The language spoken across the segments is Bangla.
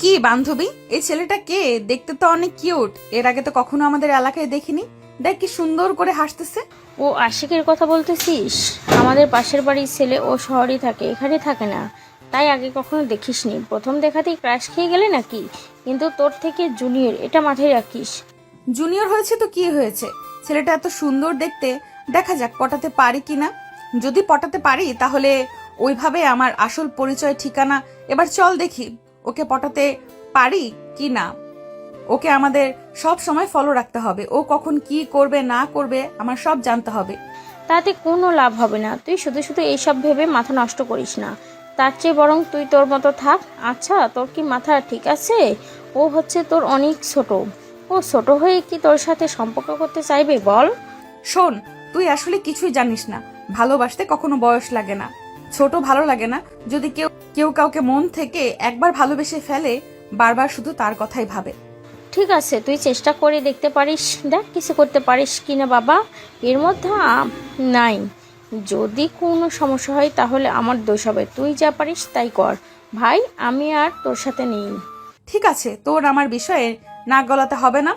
কি বান্ধবী, এই ছেলেটা কে? দেখতে তো অনেক কিউট। এর আগে তো কখনো আমাদের এলাকায় দেখিনি। দেখ কি সুন্দর করে হাসতেছে। ও আশিকের কথা বলতেছিস? আমাদের পাশের বাড়ির ছেলে, ও শহরে থাকে, এখানে থাকে না, তাই আগে কখনো দেখিসনি। প্রথম দেখাতেই ক্রাশ খেয়ে গেলে নাকি? কিন্তু তোর থেকে জুনিয়র, এটা মাথায় রাখিস। জুনিয়র হয়েছে তো কি হয়েছে, ছেলেটা এত সুন্দর দেখতে। দেখা যাক পটাতে পারি কিনা। যদি পটাতে পারি তাহলে ওইভাবে আমার আসল পরিচয় ঠিকানা। এবার চল দেখি ওকে পটাতে পারি কি না। ওকে আমাদের সব সময় ফলো রাখতে হবে। ও কখন কি করবে না করবে আমার সব জানতে হবে। তাতে কোনো লাভ হবে না। তুই শুধু শুধু এইসব ভেবে মাথা নষ্ট করিস না। তার চেয়ে বরং তুই তোর মতো থাক। আচ্ছা, তোর কি মাথা ঠিক আছে? ও হচ্ছে তোর অনেক ছোট। ও ছোট হয়ে কি তোর সাথে সম্পর্ক করতে চাইবে বল? শোন, তুই আসলে কিছুই জানিস না। ভালোবাসতে কখনো বয়স লাগে না, ছোট ভালো লাগে না। যদি কেউ কেউ কাউকে মন থেকে একবার ভালোবেসে ফেলে, বারবার শুধু তার কথাই ভাবে। ঠিক আছে, তুই চেষ্টা করে দেখতে পারিস। দেখ কিছু করতে পারিস কিনা বাবা। এর মধ্যে নাই। যদি কোনো সমস্যা হয় তাহলে আমার দোষ হবে। তুই যা পারিস তাই কর ভাই, আমি আর তোর সাথে নেই। ঠিক আছে, তোর আমার বিষয়ে নাক গলাতে হবে না।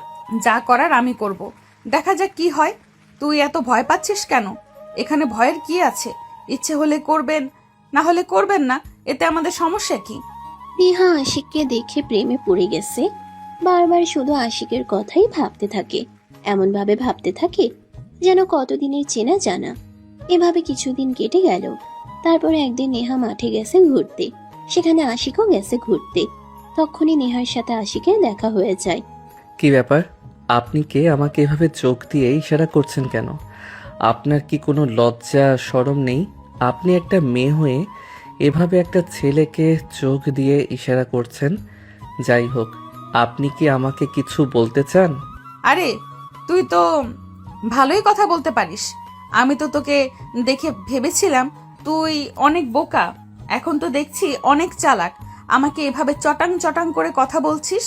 যা করার আমি করব। দেখা যাক কি হয়। তুই এত ভয় পাচ্ছিস কেন? এখানে ভয়ের কি আছে? ইচ্ছে হলে করবেন, না হলে করবেন না। এতে আমাদের সমস্যা কি? নেহা আশিককে দেখে প্রেমে পড়ে গেছে। বারবার শুধু আশিকের কথাই ভাবতে থাকে। এমন ভাবে ভাবতে থাকে যেন কতদিনের চেনা জানা। এভাবে কিছুদিন কেটে গেল। তারপর একদিন নেহা মাঠে গেছে ঘুরতে। সেখানে আশিকও গেছে ঘুরতে। তখনই নেহার সাথে আশিকের দেখা হয়ে যায়। কি ব্যাপার? আপনি কে? আমাকে এভাবে চোখ দিয়ে ইশারা করছেন কেন? আপনার কি কোনো লজ্জা শরম নেই? আপনি একটা মেয়ে হয়ে এভাবে একটা ছেলেকে চোখ দিয়ে ইশারা করছেন। যাই হোক, আপনি কি আমাকে কিছু বলতে চান? আরে, তুই তো ভালোই কথা বলতে পারিস। আমি তো তোকে দেখে ভেবেছিলাম তুই অনেক বোকা। এখন তো দেখছি অনেক চালাক। আমাকে এভাবে চটাং চটাং করে কথা বলছিস।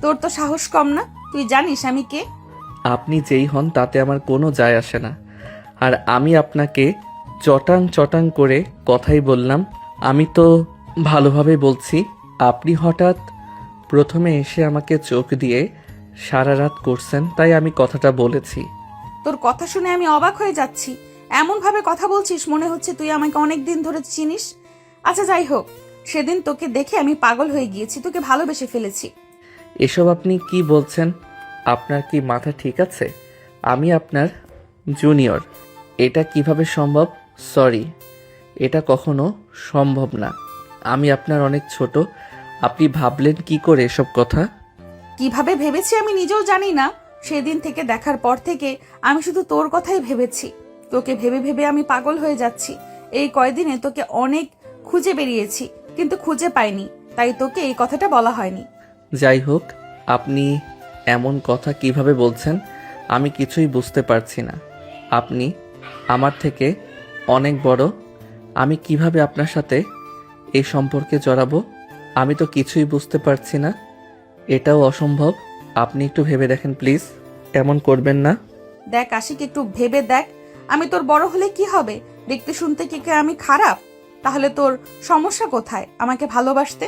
তোর তো সাহস কম না। তুই জানিস আমি কে? আপনি যেই হন তাতে আমার কোনো যায় আসে না। আর আমি আপনাকে চটাং চটাং করে কথাই বললাম। আমি তো ভালোভাবে বলছি। আপনি হঠাৎ প্রথমে এসে আমাকে চোখ দিয়ে সারা রাত করছেন, তাই আমি কথাটা বলেছি। তোর কথা শুনে আমি অবাক হয়ে যাচ্ছি। এমন ভাবে কথা বলছিস মনে হচ্ছে তুই আমাকে অনেক দিন ধরে চিনিস। আচ্ছা যাই হোক, সেদিন তোকে দেখে আমি পাগল হয়ে গিয়েছি, তোকে ভালোবেসে ফেলেছি। এসব আপনি কি বলছেন? আপনার কি মাথা ঠিক আছে? আমি আপনার জুনিয়র। এটা কিভাবে সম্ভব? সরি, এটা কখনো সম্ভব না। আমি আপনার অনেক ছোট। আপনি ভাবলেন কি করে এসব কথা? কিভাবে ভেবেছি আমি নিজেও জানি না। সেদিন থেকে দেখার পর থেকে আমি শুধু তোর কথাই ভেবেছি। তোকে ভেবে ভেবে আমি পাগল হয়ে যাচ্ছি। এই কয়দিনে তোকে অনেক খুঁজে বেরিয়েছি, কিন্তু খুঁজে পাইনি, তাই তোকে এই কথাটা বলা হয়নি। যাই হোক, আপনি এমন কথা কিভাবে বলছেন আমি কিছুই বুঝতে পারছি না। আপনি আমার থেকে অনেক বড়। আমি কিভাবে আপনার সাথে এই সম্পর্কে জড়াবো? আমি তো কিছুই বুঝতে পারছি না। এটাও অসম্ভব। আপনি একটু ভেবে দেখেন প্লিজ। এমন করবেন না। দেখ আশিক, একটু ভেবে দেখ। আমি তোর বড় হলে কি হবে? দেখতে শুনতে কি আমি খারাপ? তাহলে তোর সমস্যা কোথায় আমাকে ভালোবাসতে?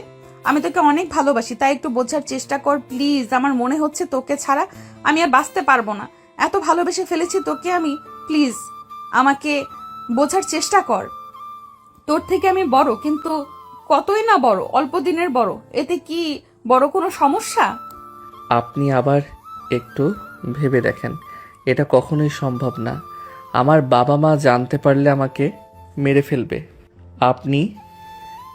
আমি তোকে অনেক ভালোবাসি, তাই একটু বোঝার চেষ্টা কর প্লিজ। আমার মনে হচ্ছে তোকে ছাড়া আমি আর বাঁচতে পারবো না। এত ভালোবেসে ফেলেছি তোকে আমি। প্লিজ আমাকে বোঝার চেষ্টা কর। তোর থেকে আমি বড়, কিন্তু কতই না বড়, অল্প দিনের বড়। এতে কি বড় কোনো সমস্যা? আপনি আবার একটু ভেবে দেখেন। এটা কখনোই সম্ভব না। আমার বাবা মা জানতে পারলে আমাকে মেরে ফেলবে। আপনি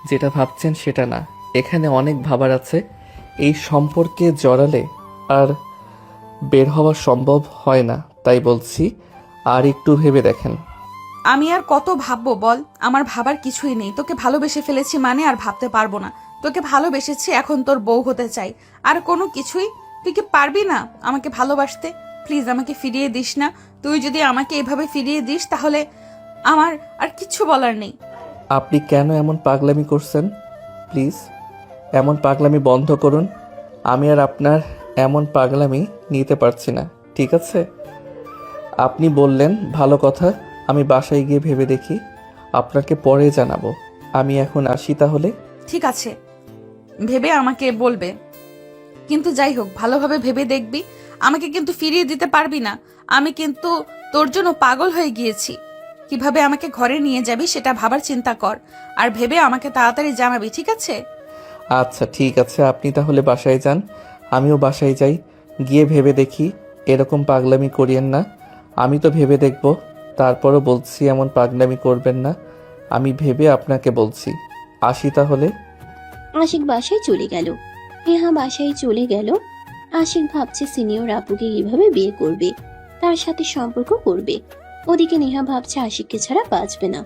যেটা ভাবছেন সেটা না। এখানে অনেক ভাবার আছে। এই সম্পর্কে জড়ালে আর বের হওয়া সম্ভব হয় না, তাই বলছি আর একটু ভেবে দেখেন। আমি আর কত ভাববো বল? আমার ভাবার কিছুই নেই। তোকে ভালোবেসে ফেলেছি মানে আর ভাবতে পারবো না। তোকে ভালোবেসেছি, এখন তোর বউ হতে চাই। আর কোনো কিছুই? তুই কি পারবি না আমাকে ভালোবাসতে? প্লিজ আমাকে ফিরিয়ে দিস না। তুই যদি আমাকে এভাবে ফিরিয়ে দিস তাহলে আমার আর কিচ্ছু বলার নেই। আপনি কেন এমন পাগলামি করছেন? প্লিজ এমন পাগলামি বন্ধ করুন। আমি আর আপনার এমন পাগলামি নিতে পারছি না, ঠিক আছে? আপনি বললেন ভালো কথা। আমি বাসায় গিয়ে ভেবে দেখি, আপনাকে পরে জানাবো। আমি এখন আসি তাহলে। ঠিক আছে। ভেবে আমাকে বলবে। কিন্তু যাই হোক, ভালোভাবে ভেবে দেখবি, আমাকে কিন্তু ফিরিয়ে দিতে পারবি না। আমি কিন্তু তোর জন্য পাগল হয়ে গিয়েছি। কিভাবে আমাকে ঘরে নিয়ে যাবি সেটা ভাবার চিন্তা কর, আর ভেবে আমাকে তাড়াতাড়ি জানাবি, ঠিক আছে? আচ্ছা ঠিক আছে, আপনি তাহলে বাসায় যান, আমিও বাসায় যাই, গিয়ে ভেবে দেখি। এরকম পাগলামি করিয়েন না। আমি তো ভেবে দেখব, তারপরও বলছি এমন পাগলামি করবেন না। আমি ভেবে আপনাকে বলছি। আসি তাহলে। আশিক বাসায় চলে গেল। নেহা বাসায় চলে গেল। আশিক ভাবছে সিনিয়র আপুকে কিভাবে বিয়ে করবে, তার সাথে সম্পর্ক করবে। ওদিকে নেহা ভাবছে আশিককে ছাড়া বাঁচবে না,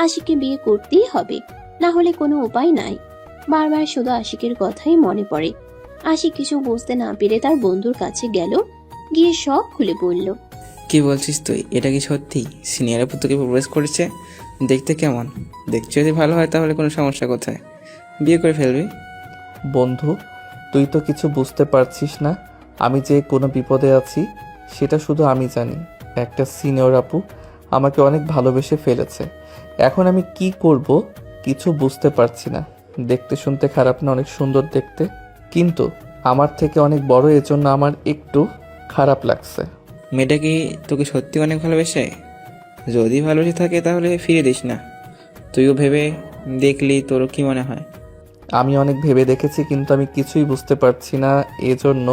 আশিককে বিয়ে করতেই হবে, না হলে কোনো উপায় নাই। বারবার শুধু আশিকের কথাই মনে পড়ে। আশিক কিছু বুঝতে না পেরে তার বন্ধুর কাছে গেল, গিয়ে সব খুলে বলল। কি বলছিস তুই? এটা কি সত্যি? সিনিয়র আপু তোকে প্রপোজ করেছে? দেখতে কেমন? দেখতে যদি ভালো হয় তাহলে কোনো সমস্যা কোথায়? বিয়ে করে ফেলবি। বন্ধু, তুই তো কিছু বুঝতে পারছিস না। আমি যে কোনো বিপদে আছি সেটা শুধু আমি জানি। একটা সিনিয়র আপু আমাকে অনেক ভালোবেসে ফেলেছে। এখন আমি কি করব কিছু বুঝতে পারছি না। দেখতে শুনতে খারাপ না, অনেক সুন্দর দেখতে, কিন্তু আমার থেকে অনেক বড়, এজন্য আমার একটু খারাপ লাগছে। মেয়েটা কি তোকে সত্যি অনেক ভালোবেসে? যদি ভালোবেসে থাকে তাহলে ফিরে দিস না। তুইও ভেবে দেখলি তোর কি মনে হয়? আমি অনেক ভেবে দেখেছি, কিন্তু আমি কিছুই বুঝতে পারছি না, এজন্য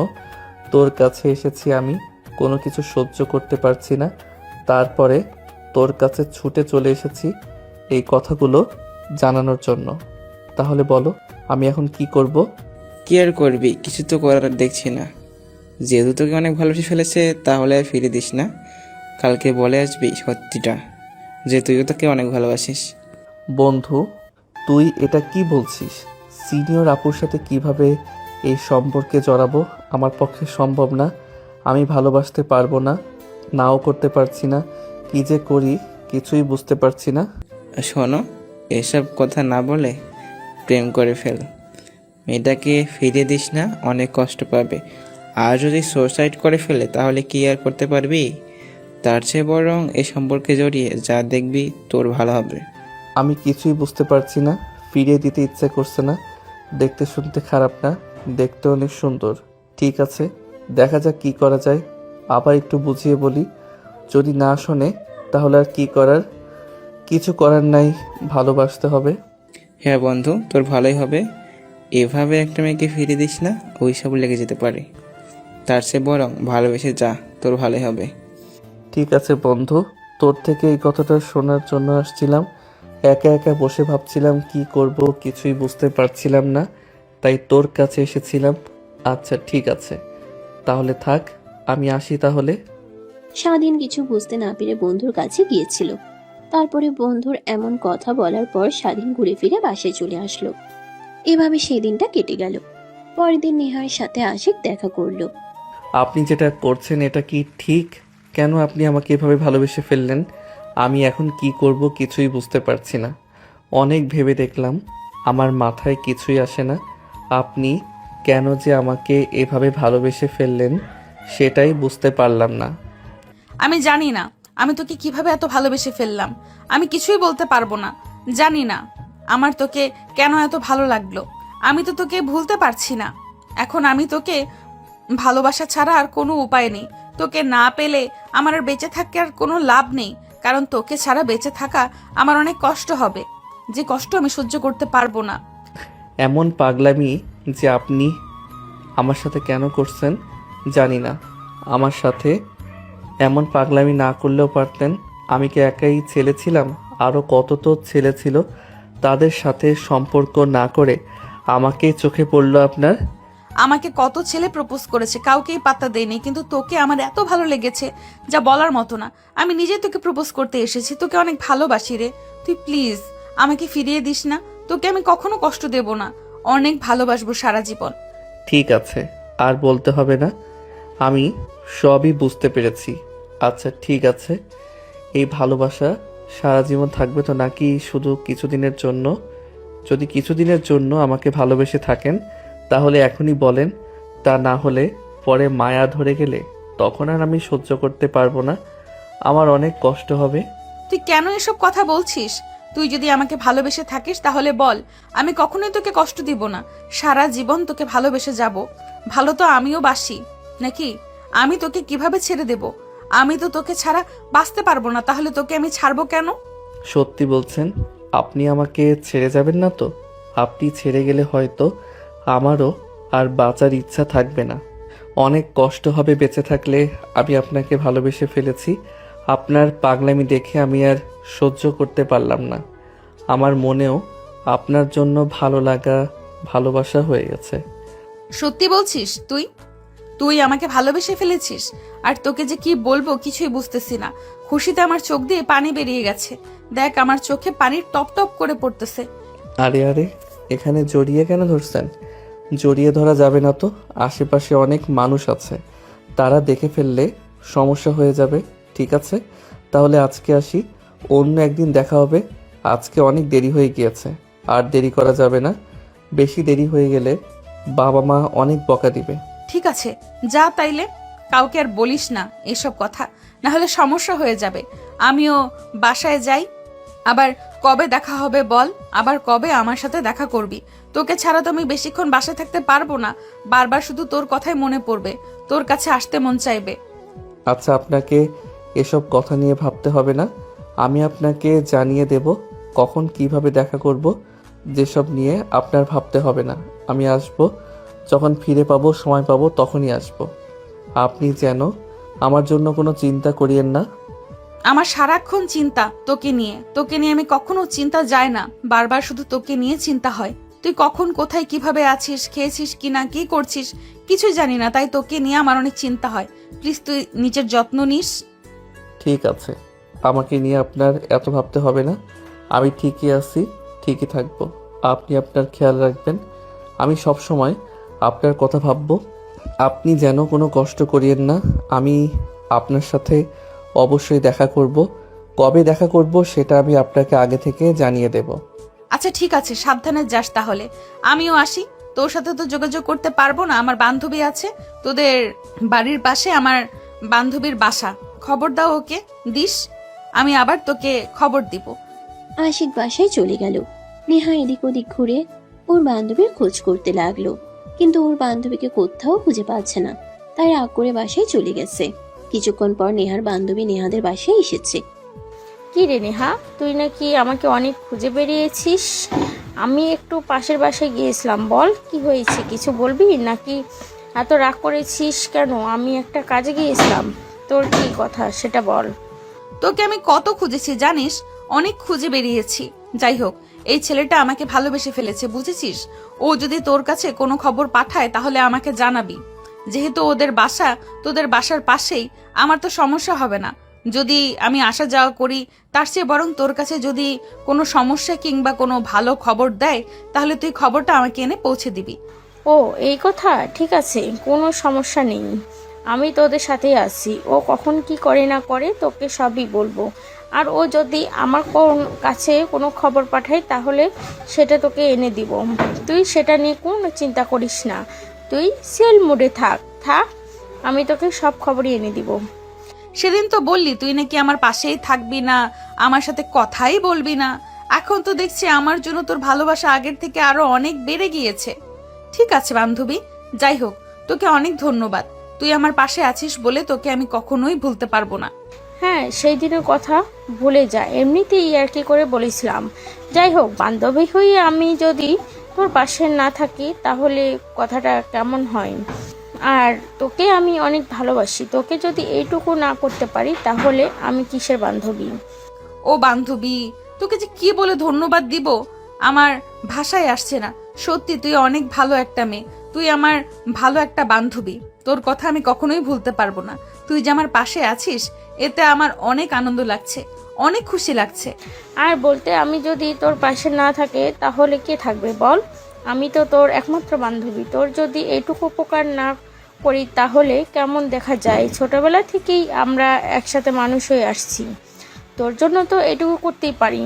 তোর কাছে এসেছি। আমি কোনো কিছু সহ্য করতে পারছি না, তারপরে তোর কাছে ছুটে চলে এসেছি এই কথাগুলো জানানোর জন্য। তাহলে বলো, আমি এখন কি করব? কি আর করবি? কিছু তো করার দেখছি না। যেহেতু তোকে অনেক ভালোবেসে ফেলেছে তাহলে আর ফিরে দিস না। কালকে বলে আসবি সত্যিটা, যে তুইও তাকে অনেক ভালোবাসিস। বন্ধু, তুই এটা কি বলছিস? সিনিয়র আপুর সাথে কিভাবে এই সম্পর্কে জড়াবো? আমার পক্ষে সম্ভব না। আমি ভালোবাসতে পারবো না, নাও করতে পারছি না। কি যে করি কিছুই বুঝতে পারছি না। শোনো, এসব কথা না বলে প্রেম করে ফেল। মেয়েটাকে ফিরিয়ে দিস না, অনেক কষ্ট পাবে। আর যদি সুসাইড করে ফেলে তাহলে কি আর করতে পারবি? তার চেয়ে বরং এই সম্পর্কে জড়িয়ে যা, দেখবি তোর ভালো হবে। আমি কিছুই বুঝতে পারছি না। ফিরিয়ে দিতে ইচ্ছে করছে না। দেখতে শুনতে খারাপ না, দেখতে অনেক সুন্দর। ঠিক আছে, দেখা যাক কি করা যায়। আবার একটু বুঝিয়ে বলি, যদি না শোনে তাহলে আর কি করার? কিছু করার নাই, ভালোবাসতে হবে। হ্যাঁ বন্ধু, তোর ভালোই হবে। এভাবে একটা মেয়েকে ফিরিয়ে দিস না, ওই সব লেগে যেতে পারে। তার চেয়ে বরং ভালোবেসে যা, তোর ভালোই হবে। ঠিক আছে বন্ধু, তোর থেকে এই কথাটা শোনার জন্য আসছিলাম। একা একা বসে ভাবছিলাম কি করব, কিছুই বুঝতে পারছিলাম না, তাই তোর কাছে এসেছিলাম। আচ্ছা ঠিক আছে, তাহলে থাক, আমি আসি তাহলে। স্বাধীন কিছু বুঝতে না পেরে বন্ধুর কাছে গিয়েছিল। তারপরে বন্ধুর এমন কথা বলার পর স্বাধীন ঘুরে ফিরে বাসায় চলে আসলো। এভাবে সেই দিনটা কেটে গেল। পরের দিন নেহার সাথে আশিক দেখা করলো। আপনি যেটা করছেন এটা কি ঠিক? কেন আপনি আমাকে এভাবে ভালোবেসে ফেললেন? আমি এখন কি করব কিছুই বুঝতে পারছি না। অনেক ভেবে দেখলাম, আমার মাথায় কিছুই আসে না। আপনি কেন যে আমাকে এভাবে ভালোবেসে ফেললেন সেটাই বুঝতে পারলাম না। আমি জানি না আমি তোকে কিভাবে এত ভালোবেসে ফেললাম। আমি কিছুই বলতে পারবো না। জানি না আমার তোকে কেন এত ভালো লাগলো। আমি তো তোকে ভুলতে পারছি না। এখন আমি তোকে ভালোবাসা ছাড়া আর কোনো উপায় নেই। তোকে না পেলে আমার আর বেঁচে থাকার কোনো লাভ নেই, কারণ তোকে ছাড়া বেঁচে থাকা আমার অনেক কষ্ট হবে, যে কষ্ট আমি সহ্য করতে পারবো না। এমন পাগলামি যে আপনি আমার সাথে কেন করছেন জানি না। আমার সাথে এমন পাগলামি না করলেও পারতেন। আমি কি একাই ছেলে ছিলাম? আরও কত তো ছেলে ছিল, তাদের সাথে সম্পর্ক না করে আমাকেই চোখে পড়লো আপনার। আমাকে কত ছেলে প্রপোজ করেছে, কাউকেই পাত্তা দেয়নি, কিন্তু তোকে আমার এত ভালো লেগেছে যা বলার মতো না। আমি নিজে তোকে প্রপোজ করতে এসেছি। তোকে অনেক ভালোবাসি রে। তুই প্লিজ আমাকে ফিরিয়ে দিস না। তোকে আমি কখনো কষ্ট দেব না। অনেক ভালোবাসবো সারা জীবন। ঠিক আছে, আর বলতে হবে না, আমি সবই বুঝতে পেরেছি। আচ্ছা ঠিক আছে, এই ভালোবাসা সারা জীবন থাকবে তো, নাকি শুধু কিছুদিনের জন্য? যদি কিছুদিনের জন্য আমাকে ভালোবেসে থাকেন তাহলে এখনই বলেন, তা না হলে পরে মায়া ধরে গেলে তখন আর আমি সহ্য করতে পারবো না, আমার অনেক কষ্ট হবে। তুই কেন এসব কথা বলছিস? তুই যদি আমাকে ভালোবেসে থাকিস তাহলে বল, আমি কখনোই তোকে কষ্ট দিব না, সারা জীবন তোকে ভালোবেসে যাব। ভালো তো আমিও বাসি নাকি? আমি তোকে কিভাবে ছেড়ে দেব? আমি তো তোকে ছাড়া বাঁচতে পারবো না, তাহলে তোকে আমি ছাড়বো কেন? সত্যি বলছেন? আপনি আমাকে ছেড়ে যাবেন না তো? আপনি ছেড়ে গেলে হয়তো আমারও আর বাঁচার ইচ্ছা থাকবে না। অনেক কষ্ট হবে বেঁচে থাকলে। আমি আপনাকে ভালোবেসে ফেলেছি। আপনার পাগলামি দেখে আমি আর সহ্য করতে পারলাম না। আমার মনেও আপনার জন্য ভালো লাগা, ভালোবাসা হয়ে গেছে। সত্যি বলছিস? তুই তুই আমাকে ভালোবেসে ফেলেছিস? আর তোকে যে কি বলবো কিছুই বুঝতেছি না। খুশিতে আমার চোখ দিয়ে পানি বেরিয়ে গেছে। দেখ, আমার চোখে পানির টপ টপ করে পড়তেছে। আরে আরে, এখানে জড়িয়ে কেন ধরছেন? জড়িয়ে ধরা যাবে না তো। আশেপাশে অনেক মানুষ আছে, তারা দেখে ফেললে সমস্যা হয়ে যাবে। ঠিক আছে, তাহলে আজকে আসি, অন্য একদিন দেখা হবে। আজকে অনেক দেরি হয়ে গিয়েছে, আর দেরি করা যাবে না। বেশি দেরি হয়ে গেলে বাবা মা অনেক বকা দিবে। ঠিক আছে, যা তাইলে। কাউকে আর বলিস না এসব কথা, না হলে সমস্যা হয়ে যাবে। আমিও বাসায় যাই। আবার কবে দেখা হবে বল? আবার কবে আমার সাথে দেখা করবি? তোকে ছাড়া তো আমি বেশিক্ষণ বাসায় থাকতে পারবো না। বারবার শুধু তোর কথাই মনে পড়বে, তোর কাছে আসতে মন চাইবে। আচ্ছা, আপনাকে এসব কথা নিয়ে ভাবতে হবে না। আমি আপনাকে জানিয়ে দেব কখন কিভাবে দেখা করব। যেসব নিয়ে আপনার ভাবতে হবে না। আমি আসব, যখন ফিরে পাবো, সময় পাবো, তখনই আসব। আপনি যেন আমার জন্য কোনো চিন্তা করিয়েন না। আমার সারাক্ষণ চিন্তা তোকে নিয়ে। তোকে নিয়ে আমি কখনো চিন্তা যায় না, বারবার শুধু তোকে নিয়ে চিন্তা হয়। তুই কখন কোথায় কিভাবে আছিস, খেয়েছিস কিনা, কি করছিস কিছুই জানি না, তাই তোকে নিয়ে আমার অনেক চিন্তা হয়। প্লিজ তুই নিজের যত্ন নিস। ঠিক আছে, আমাকে নিয়ে আপনার এত ভাবতে হবে না। আমি ঠিকই আছি, ঠিকই থাকবো। আপনি আপনার খেয়াল রাখবেন। আমি সব সময় আপনার কথা ভাববো। আপনি যেন কোনো কষ্ট করিয়েন না। আমি আপনার সাথে অবশ্যই দেখা করব। কবে দেখা করব সেটা আমি আপনাকে আগে থেকে জানিয়ে দেব। আচ্ছা ঠিক আছে, সাবধানে যাস তাহলে। আমিও আসি। তোর সাথে তো যোগাযোগ করতে পারবো না, আমার বান্ধবী আছে তোদের বাড়ির পাশে, আমার বান্ধবীর বাসা। খবর দাও ওকে, দিস। আমি আবার তোকে খবর দিব। আশিক বাসায় চলে গেল। নেহা এদিক ওদিক ঘুরে ওর বান্ধবীর খোঁজ করতে লাগলো, কিন্তু ওর বান্ধবীকে কোথাও খুঁজে পাচ্ছে না। তাই রাগ করে বাসায় চলে গেছে। কিছুক্ষণ পর নেহার বান্ধবী নেহাদের বাসায় এসেছে। কি রে নেহা, তুই নাকি আমাকে অনেক খুঁজে বেরিয়েছিস? আমি একটু পাশের বাসায় গিয়েছিলাম, বল কি হয়েছে, কিছু বলবি নাকি? এত রাগ করেছিস কেন? আমি একটা কাজে গিয়েছিলাম, তোর কি কথা সেটা বল। তোকে আমি কত খুঁজেছি জানিস? অনেক খুঁজে বেরিয়েছি। যাই হোক, এই ছেলেটা আমাকে ভালোবেসে ফেলেছে, বুঝেছিস? ও যদি তোর কাছে কোনো খবর পাঠায় তাহলে আমাকে জানাবি। যেহেতু ওদের বাসা তোদের বাসার পাশেই, আমার তো সমস্যা হবে না। যদি আমি আসা যাওয়া করি, তার চেয়ে বরং তোর কাছে যদি কোনো সমস্যা কিংবা কোনো ভালো খবর দেয়, তাহলে তুই খবরটা আমাকে এনে পৌঁছে দিবি। ও এই কথা, ঠিক আছে, কোনো সমস্যা নেই, আমি তোদের সাথেই আছি। ও কখন কি করে না করে তোকে সবই বলবো। আর ও যদি আমার কাছে কোনো খবর পাঠায় তাহলে সেটা তোকে এনে দিব। তুই সেটা নিয়ে কোনো চিন্তা করিস না, তুই সেল মুডে থাক থাক, আমি তোকে সব খবরই এনে দিব। সেদিন তো বললি তুই নাকি আমার পাশেই থাকবি না, আমার সাথে কথাই বলবি না। এখন তো দেখছি আমার জন্য তোর ভালোবাসা আগের থেকে আরো অনেক বেড়ে গিয়েছে। ঠিক আছে বান্ধবী, যাই হোক, তোকে অনেক ধন্যবাদ। তুই আমার পাশে আছিস বলে তোকে আমি কখনোই ভুলতে পারবো না। হ্যাঁ, সেই দিনের কথা ভুলে যা, এমনিতেই আর কি করে বলেছিলাম। যাই হোক, বান্ধবী হয়ে আমি যদি তোর পাশে না থাকি তাহলে কথাটা কেমন হয়? আর তোকে আমি অনেক ভালোবাসি, তোকে যদি এইটুকু না করতে পারি তাহলে আমি কিসের বান্ধবী? ও বান্ধবী, তোকে যে কি বলে ধন্যবাদ দিব আমার ভাষায় আসছে না। সত্যি তুই অনেক ভালো একটা মেয়ে, তুই আমার ভালো একটা বান্ধবী। তোর কথা আমি কখনোই ভুলতে পারবো না। তুই যে আমার পাশে আছিস এতে আমার অনেক আনন্দ লাগছে, অনেক খুশি লাগছে। আর বলতে, আমি যদি তোর পাশে না থাকে তাহলে কে থাকবে বল? আমি তো তোর একমাত্র বান্ধবী, তোর যদি এইটুকু উপকার না করি তাহলে কেমন দেখা যায়? ছোটবেলা থেকেই আমরা একসাথে মানুষ হয়ে আসছি, তোর জন্য তো এটুকু করতেই পারি।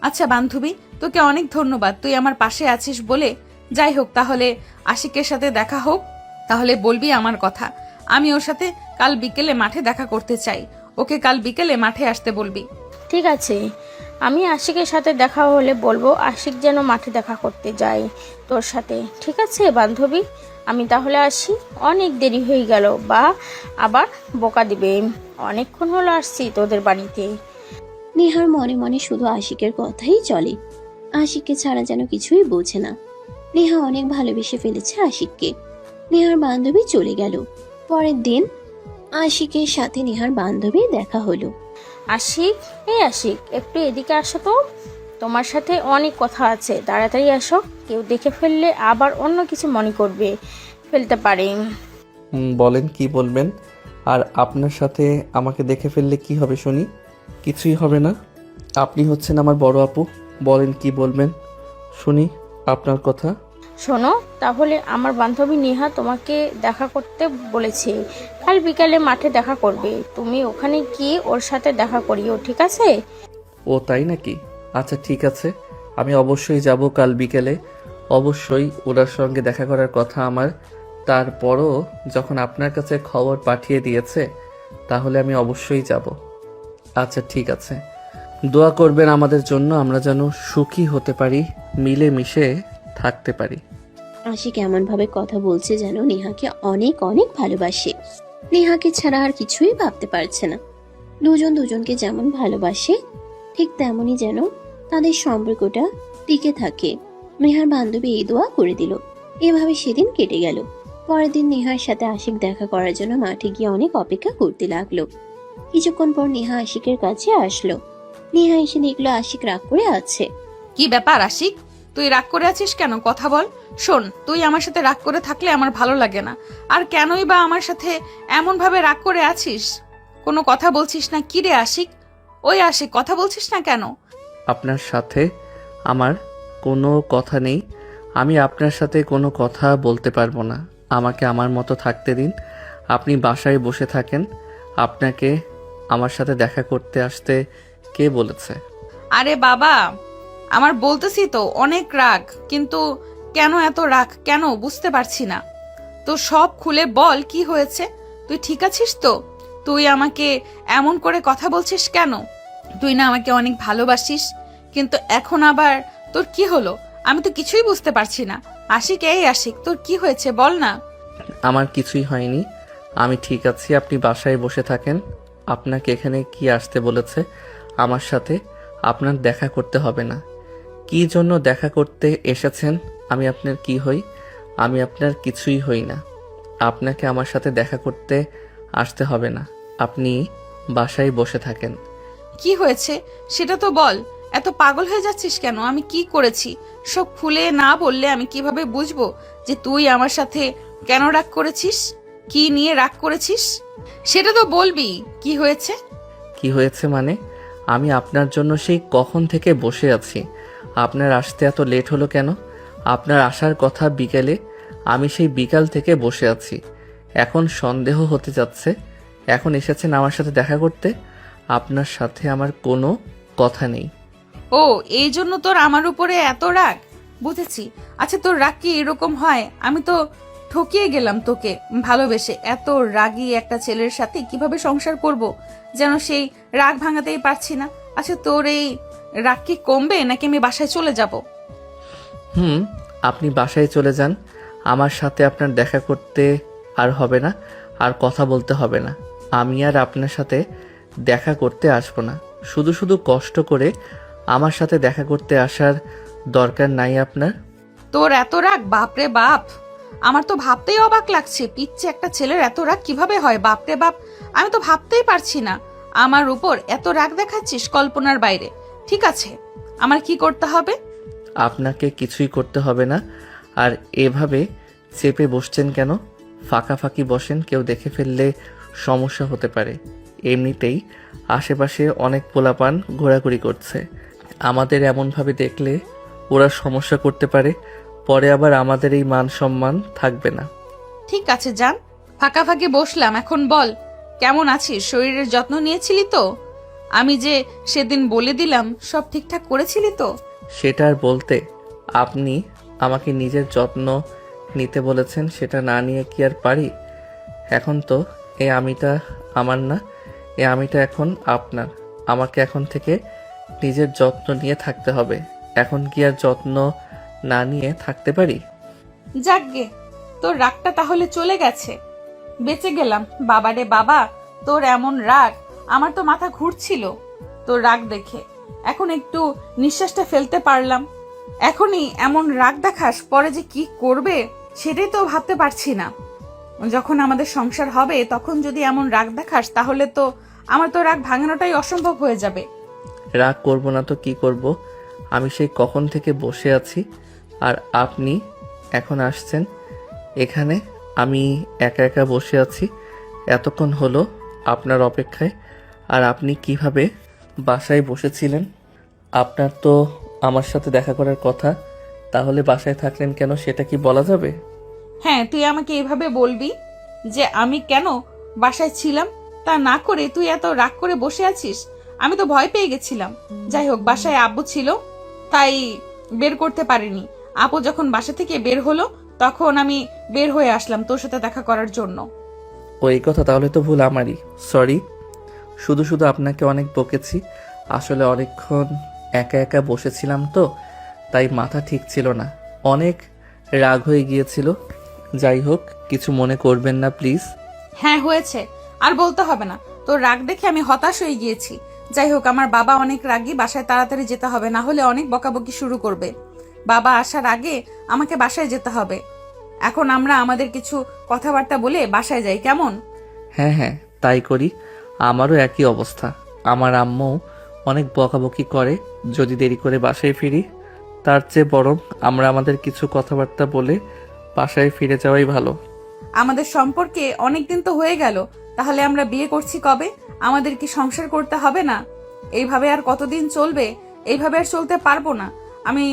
আচ্ছা বান্ধবী, তোকে অনেক ধন্যবাদ, তুই আমার পাশে আছিস বলে। যাই হোক, তাহলে আশিকের সাথে দেখা হোক, তাহলে বলবি আমার কথা। আমি ওর সাথে কাল বিকেলে মাঠে দেখা করতে চাই, ওকে কাল বিকেলে মাঠে আসতে বলবি। ঠিক আছে, আমি আশিকের সাথে দেখা হলে বলবো আশিক যেন মাঠে দেখা করতে যায় তোর সাথে, ঠিক আছে বান্ধবী? আমি তাহলে আসি, অনেক দেরি হয়ে গেল, বা আবার বোকা দিবে। অনেকক্ষণ হলো আসছি তোদের বাড়িতে। নেহার মনে মনে শুধু আশিকের কথাই চলে। আশিককে ছাড়া যেন কিছুই বোঝে না। নেহা অনেক ভালোবেসে ফেলেছে আশিককে। নেহার বান্ধবী চলে গেল। পরের দিন আশিকের সাথে নেহার বান্ধবীর দেখা হলো। আশিক, এই আশিক, একটু এদিকে আসো তো, তোমার সাথে অনেক কথা আছে, তাড়াতাড়ি আসো। কেউ দেখে ফেললে আবার অন্য কিছু মনে করবে, ফেলতে পারে। বলেন কি বলবেন? আর আপনার সাথে আমাকে দেখে ফেললে কি হবে শুনি? কিছুই হবে না। আপনি হচ্ছেন আমার বড় আপু। বলেন কি বলবেন শুনি আপনার কথা। শোনো তাহলে, আমার বান্ধবী নেহা তোমাকে দেখা করতে বলেছে, কাল বিকালে মাঠে দেখা করবে। তুমি ওখানে গিয়ে ওর সাথে দেখা করিও, ঠিক আছে? ও তাই নাকি? আচ্ছা ঠিক আছে, আমি অবশ্যই যাব কাল বিকেলে। অবশ্যই ওনার সঙ্গে দেখা করার কথা আমার। তারপরও যখন আপনার কাছে খবর পাঠিয়ে দিয়েছে, তাহলে আমি অবশ্যই যাব। আচ্ছা ঠিক আছে, দোয়া করবেন আমাদের জন্য, আমরা যেন সুখী হতে পারি, মিলে মিশে থাকতে পারি। আশিক এমন ভাবে কথা বলছে যেন নেহাকে অনেক অনেক ভালোবাসে। নেহাকে ছাড়া আর কিছুই ভাবতে পারছে না। দুজন দুজনকে যেমন ভালোবাসে, ঠিক তেমনই যেন তাদের সম্পর্কটা টিকে থাকে। নেহার বান্ধবী এই দোয়া করে দিল। এভাবে সেদিন কেটে গেল। পরের দিন নেহার সাথে আশিক দেখা করার জন্য মাঠে গিয়ে অনেক অপেক্ষা করতে লাগলো। কিছুক্ষণ পর নেহা আশিকের কাছে আসলো। নেহা এসে দেখলো আশিক রাগ করে আছে। কি ব্যাপার আশিক, তুই রাগ করে আছিস কেন? কথা বল। শোন, তুই আমার সাথে রাগ করে থাকলে আমার ভালো লাগে না। আর কেনই বা আমার সাথে এমন ভাবে রাগ করে আছিস? কোনো কথা বলছিস না? কি রে আশিক? ওই আশিক, কথা বলছিস না কেন? আপনার সাথে আমার কোনো কথা নেই। আমি আপনার সাথে কোনো কথা বলতে পারবো না। আমাকে আমার মতো থাকতে দিন। আপনি বাসায় বসে থাকেন। আপনাকে আমার সাথে দেখা করতে আসতে কে বলেছে? আরে বাবা, আমার বলতেছি তো অনেক রাগ, কিন্তু কেন এত রাগ কেন বুঝতে পারছি না। তো সব খুলে বল, কি হয়েছে? তুই ঠিক আছিস তো? তুই আমাকে এমন করে কথা বলছিস কেন? তুই না আমাকে অনেক ভালোবাসিস, কিন্তু এখন আবার তোর কি হলো? আমি তো কিছুই বুঝতে পারছি না। আশিক, এই আশিক, তোর কি হয়েছে বল না। আমার কিছুই হয়নি, আমি ঠিক আছি। আপনি বাসায় বসে থাকেন। আপনাকে এখানে কি আসতে বলেছে আমার সাথে? আপনার দেখা করতে হবে না। কি জন্য দেখা করতে এসেছেন? আমি আপনার কি হই? আমি আপনার কিছুই হই না। আপনাকে আমার সাথে দেখা করতে আসতে হবে না। আপনি বাসায় বসে থাকেন। কি হয়েছে সেটা তো বল। এত পাগল হয়ে যাচ্ছিস কেন? আমি কি করেছি? সব খুলে না বললে আমি কিভাবে বুঝবো যে তুই আমার সাথে কেন রাগ করেছিস, কি নিয়ে রাগ করেছিস? সেটা তো বলবি। কি হয়েছে? কি হয়েছে মানে? আমি আপনার জন্য সেই কখন থেকে বসে আছি। আপনার আসতে এত লেট হলো কেন? আপনার আসার কথা বিকেলে, আমি সেই বিকাল থেকে বসে আছি। এখন সন্দেহ হতে যাচ্ছে, এখন এসেছেন আমার সাথে দেখা করতে। আপনার সাথে আমার কোনো কথা নেই। ও, এই জন্য তোর আমার উপরে এত রাগ? বুঝেছি। আচ্ছা, তোর রাগ কি এরকম হয়? আমি তো ঠকিয়ে গেলাম তোকে ভালোবেসে। এত রাগী একটা ছেলের সাথে কিভাবে সংসার করব, যেন সেই রাগ ভাঙাতেই পারছি না। আচ্ছা, তোর এই রাগ কি কমবে নাকি আমি বাসায় চলে যাব? আপনি বাসায় চলে যান। আমার সাথে আপনার দেখা করতে আর হবে না, আর কথা বলতে হবে না। আমি আর আপনার সাথে দেখা করতে আসবো না। শুধু শুধু কষ্ট করে আমার সাথে দেখা করতে আসার দরকার নাই আপনার। তোর এত রাগ? বাপরে বাপ, আমার তো ভাবতেই অবাক লাগছে। পিচ্ছে একটা ছেলের এত রাগ কিভাবে হয়? বাপরে বাপ, আমি তো ভাবতেই পারছি না। আমার উপর এত রাগ দেখাচ্ছিস, কল্পনার বাইরে। ঠিক আছে, আমার কি করতে হবে? আপনাকে কিছুই করতে হবে না। আর এভাবে চেপে বসছেন কেন? ফাঁকাফাঁকি বসেন, কেউ দেখে ফেললে সমস্যা হতে পারে। এমনিতেই আশেপাশে অনেক পোলাপান ঘোরাঘুরি করছে। আমাদের এমনভাবে দেখলে ওরা সমস্যা করতে পারে, পরে আবার আমাদের এই মান সম্মান থাকবে না। ঠিক আছে যান, ফাঁকাফাঁকি বসলাম। এখন বল, কেমন আছিস? শরীরের যত্ন নিয়েছিলি তো? আমি যে সেদিন বলে দিলাম সব ঠিকঠাক করেছিলি তো? সেটা আর বলতে, আপনি আমাকে নিজের যত্ন নিতে বলেছেন, সেটা না নিয়ে কি আর পারি? এখন তো এই আমিটা আমার না, এই আমিটা এখন আপনার। আমাকে এখন থেকে নিজের যত্ন নিয়ে থাকতে হবে। এখন কি আর যত্ন না নিয়ে থাকতে পারি? যাকগে, তোর রাগটা তাহলে চলে গেছে, বেঁচে গেলাম। বাবা রে বাবা, তোর এমন রাগ, আমার তো মাথা ঘুরছিল তোর রাগ দেখে। এখন একটু নিঃশ্বাসটা ফেলতে পারলাম। এখনই এমন রাগ দেখাস, পরে যে কি করবে সেটাই তো ভাবতে পারছি না। যখন আমাদের সংসার হবে তখন যদি এমন রাগ দেখাস, তাহলে তো আমার তো রাগ ভাঙানোটাই অসম্ভব হয়ে যাবে। রাগ করব না তো কি করব? আমি সেই কখন থেকে বসে আছি, আর আপনি এখন আসছেন এখানে। আমি একা একা বসে আছি এতক্ষণ হলো আপনার অপেক্ষায়। আর আপনি কিভাবে বাসায় বসেছিলেন? আপনার তো আমার সাথে দেখা করার কথা, তাহলে বাসায় থাকলেন কেন সেটা কি বলা যাবে? হ্যাঁ, তুই আমাকে এভাবে বলবি যে আমি কেন বাসায় ছিলাম, তা না করে তুই এত রাগ করে বসে আছিস। আমি তো ভয় পেয়ে গেছিলাম। যাই হোক, বাসায় আব্বু ছিল তাই বের করতে পারিনি। আপু যখন বাসা থেকে বের হলো তখন আমি বের হয়ে আসলাম তোর সাথে দেখা করার জন্য। ওই কথা, তাহলে তো ভুল আমারই। সরি, শুধু শুধু আপনাকে অনেক বকেছি। আসলে অনেকক্ষণ একা একা বসেছিলাম তো, তাই মাথা ঠিক ছিল না, অনেক রাগ হয়ে গিয়েছিল। যাই হোক, কিছু মনে করবেন না প্লিজ। হ্যাঁ হয়েছে, আর বলতে হবে না। তোর রাগ দেখে আমি হতাশ হয়ে গিয়েছি। যাই হোক, আমার বাবা অনেক রাগী, বাসায় তাড়াতাড়ি যেতে হবে, না হলে অনেক বকাবকি শুরু করবে। বাবা আসার আগে আমাকে বাসায় যেতে হবে। এখন আমরা আমাদের কিছু কথাবার্তা বলে বাসায় যাই, কেমন? হ্যাঁ হ্যাঁ, তাই করি। আমারও একই অবস্থা। আমার আম্মু অনেক বকাবকি করে যদি দেরি করে বাসায় ফিরি। তার চেয়ে বরং আমরা আমাদের কিছু কথাবার্তা বলে বাসায় ফিরে যাওয়াই ভালো। আমাদের সম্পর্কে অনেকদিন তো হয়ে গেল, তাহলে আমরা বিয়ে করছি কবে? আমাদের কি সংসার করতে হবে না? এইভাবে আর কতদিন চলবে? এইভাবে আর চলতে পারবো না। আমি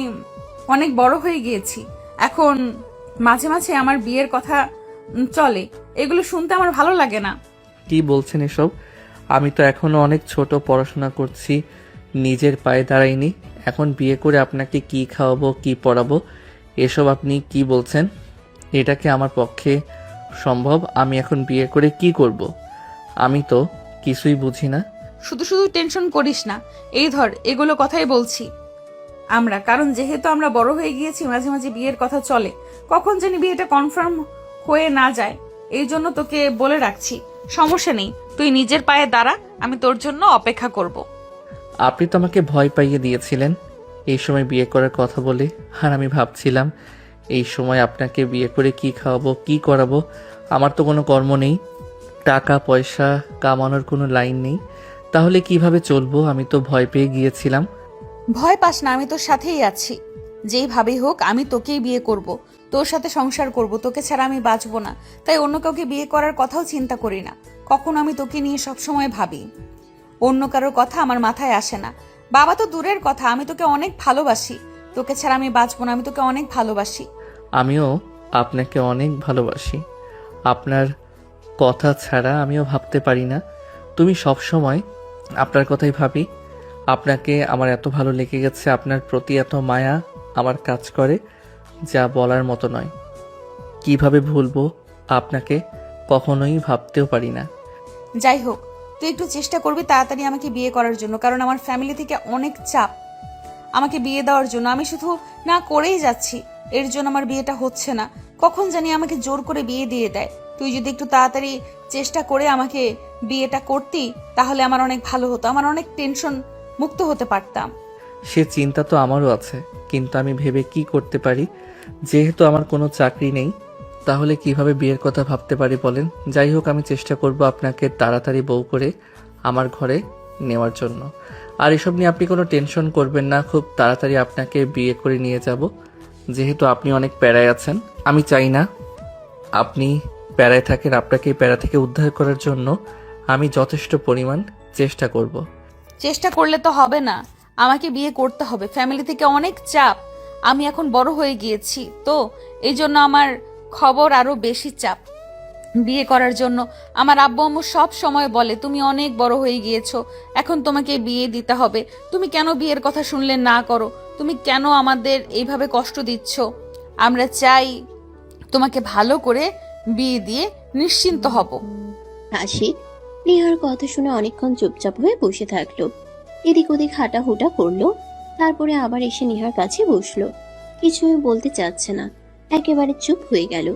অনেক বড় হয়ে গিয়েছি এখন। মাঝে মাঝে আমার বিয়ের কথা চলে, এগুলো শুনতে আমার ভালো লাগে না। কি বলছেন এসব? আমি তো এখনো অনেক ছোট, পড়াশোনা করছি, নিজের পায়ে দাঁড়াইনি। এখন বিয়ে করে আপনাকে কি খাওয়াবো, কি পড়াবো, এসব আপনি কি বলছেন? এটা কি আমার পক্ষে সম্ভব? আমি এখন বিয়ে করে কি করব? আমি তো কিছুই বুঝি না। শুধু শুধু টেনশন করিস না। এই ধর, এগুলো কথাই বলছি আমরা, কারণ যেহেতু আমরা বড় হয়ে গিয়েছি, মাঝে মাঝে বিয়ের কথা চলে। কখন জানি বিয়েটা কনফার্ম হয়ে না যায়, এই জন্য তোকে বলে রাখছি। সমস্যা নেই, তুই নিজের পায়ে দাঁড়া, আমি তোর জন্য অপেক্ষা করব। আপনি তো আমাকে ভয় পাইয়ে দিয়েছিলেন এই সময় বিয়ে করার কথা বলে। আর আমি ভাবছিলাম এই সময় আপনাকে বিয়ে করে কি খাওয়াবো, কি করাবো। আমার তো কোনো কর্ম নেই, টাকা পয়সা কামানোর কোনো লাইন নেই, তাহলে কিভাবে চলবো? আমি তো ভয় পেয়ে গিয়েছিলাম। ভয় পাস না, আমি তোর সাথেই আছি। যেইভাবেই হোক আমি তোকেই বিয়ে করব, তোর সাথে সংসার করব, তোকে ছাড়া আমি বাঁচবো না। তাই অন্য কাউকে বিয়ে করার কথাও চিন্তা করি না। কখন আমি তোকে নিয়ে সবসময় ভাবি, অন্য কারোর কথা আমার মাথায় আসে না। বাবা তো দূরের কথা, আমি তোকে অনেক ভালোবাসি। তোকে ছাড়া আমি বাঁচবো না, আমি তোকে অনেক ভালোবাসি। আমিও আপনাকে অনেক ভালোবাসি। আপনার কথা ছাড়া আমিও ভাবতে পারি না। তুমি সব সময় আপনার কথাই ভাবি। আপনাকে আমার এত ভালো লেগে গেছে, আপনার প্রতি এত মায়া আমার কাজ করে, যা বলার মতো নয়। কিভাবে ভুলবো আপনাকে, কখনোই ভাবতেও পারি না। যাই হোক, তুই একটু চেষ্টা করবি তাড়াতাড়ি আমাকে বিয়ে করার জন্য, কারণ আমার ফ্যামিলি থেকে অনেক চাপ আমাকে বিয়ে দেওয়ার জন্য। আমি শুধু না করেই যাচ্ছি, এর জন্য আমার বিয়েটা হচ্ছে না। কখন জানি আমাকে জোর করে বিয়ে দিয়ে দেয়। তুই যদি একটু তাড়াতাড়ি চেষ্টা করে আমাকে বিয়েটা করতি, তাহলে আমার অনেক ভালো হতো, আমার অনেক টেনশন মুক্ত হতে পারতাম। সে চিন্তা তো আমারও আছে, কিন্তু আমি ভেবে কি করতে পারি? যেহেতু আমার কোনো চাকরি নেই, তাহলে কিভাবে বিয়ের কথা ভাবতে পারি বলেন? যাই হোক, আমি চেষ্টা করব আপনাকে তাড়াতাড়ি বউ করে আমার ঘরে নেওয়ার জন্য। আর এসব নিয়ে আপনি কোনো টেনশন করবেন না, খুব তাড়াতাড়ি আপনাকে বিয়ে করে নিয়ে যাব। যেহেতু আপনি অনেক প্যারায় আছেন, আমি চাই না আপনি প্যারায় থাকেন। আপনাকে এই প্যারা থেকে উদ্ধার করার জন্য আমি যথেষ্ট পরিমাণ চেষ্টা করব। চেষ্টা করলে তো হবে না, আমাকে বিয়ে করতে হবে। ফ্যামিলি থেকে অনেক চাপ, আমি এখন বড় হয়ে গিয়েছি তো, এই জন্য আমার খবর আরো বেশি চাপ। বিয়ে করার জন্য আমার আব্বু আম্মু সব সময় বলে, তুমি অনেক বড় হয়ে গিয়েছো, এখন তোমাকে বিয়ে দিতে হবে। তুমি কেন বিয়ের কথা শুনলে না করো? তুমি কেন আমাদের এইভাবে কষ্ট দিচ্ছ? আমরা চাই তোমাকে ভালো করে বিয়ে দিয়ে নিশ্চিন্ত হব। আশিক নেহার কথা শুনে অনেকক্ষণ চুপচাপ হয়ে বসে থাকলো। এদিক ওদিক হাঁটাহুটা করলো, তারপরে আবার এসে নেহার কাছে বসলো। কিছুই বলতে চাচ্ছে না, একেবারে চুপ হয়ে গেল।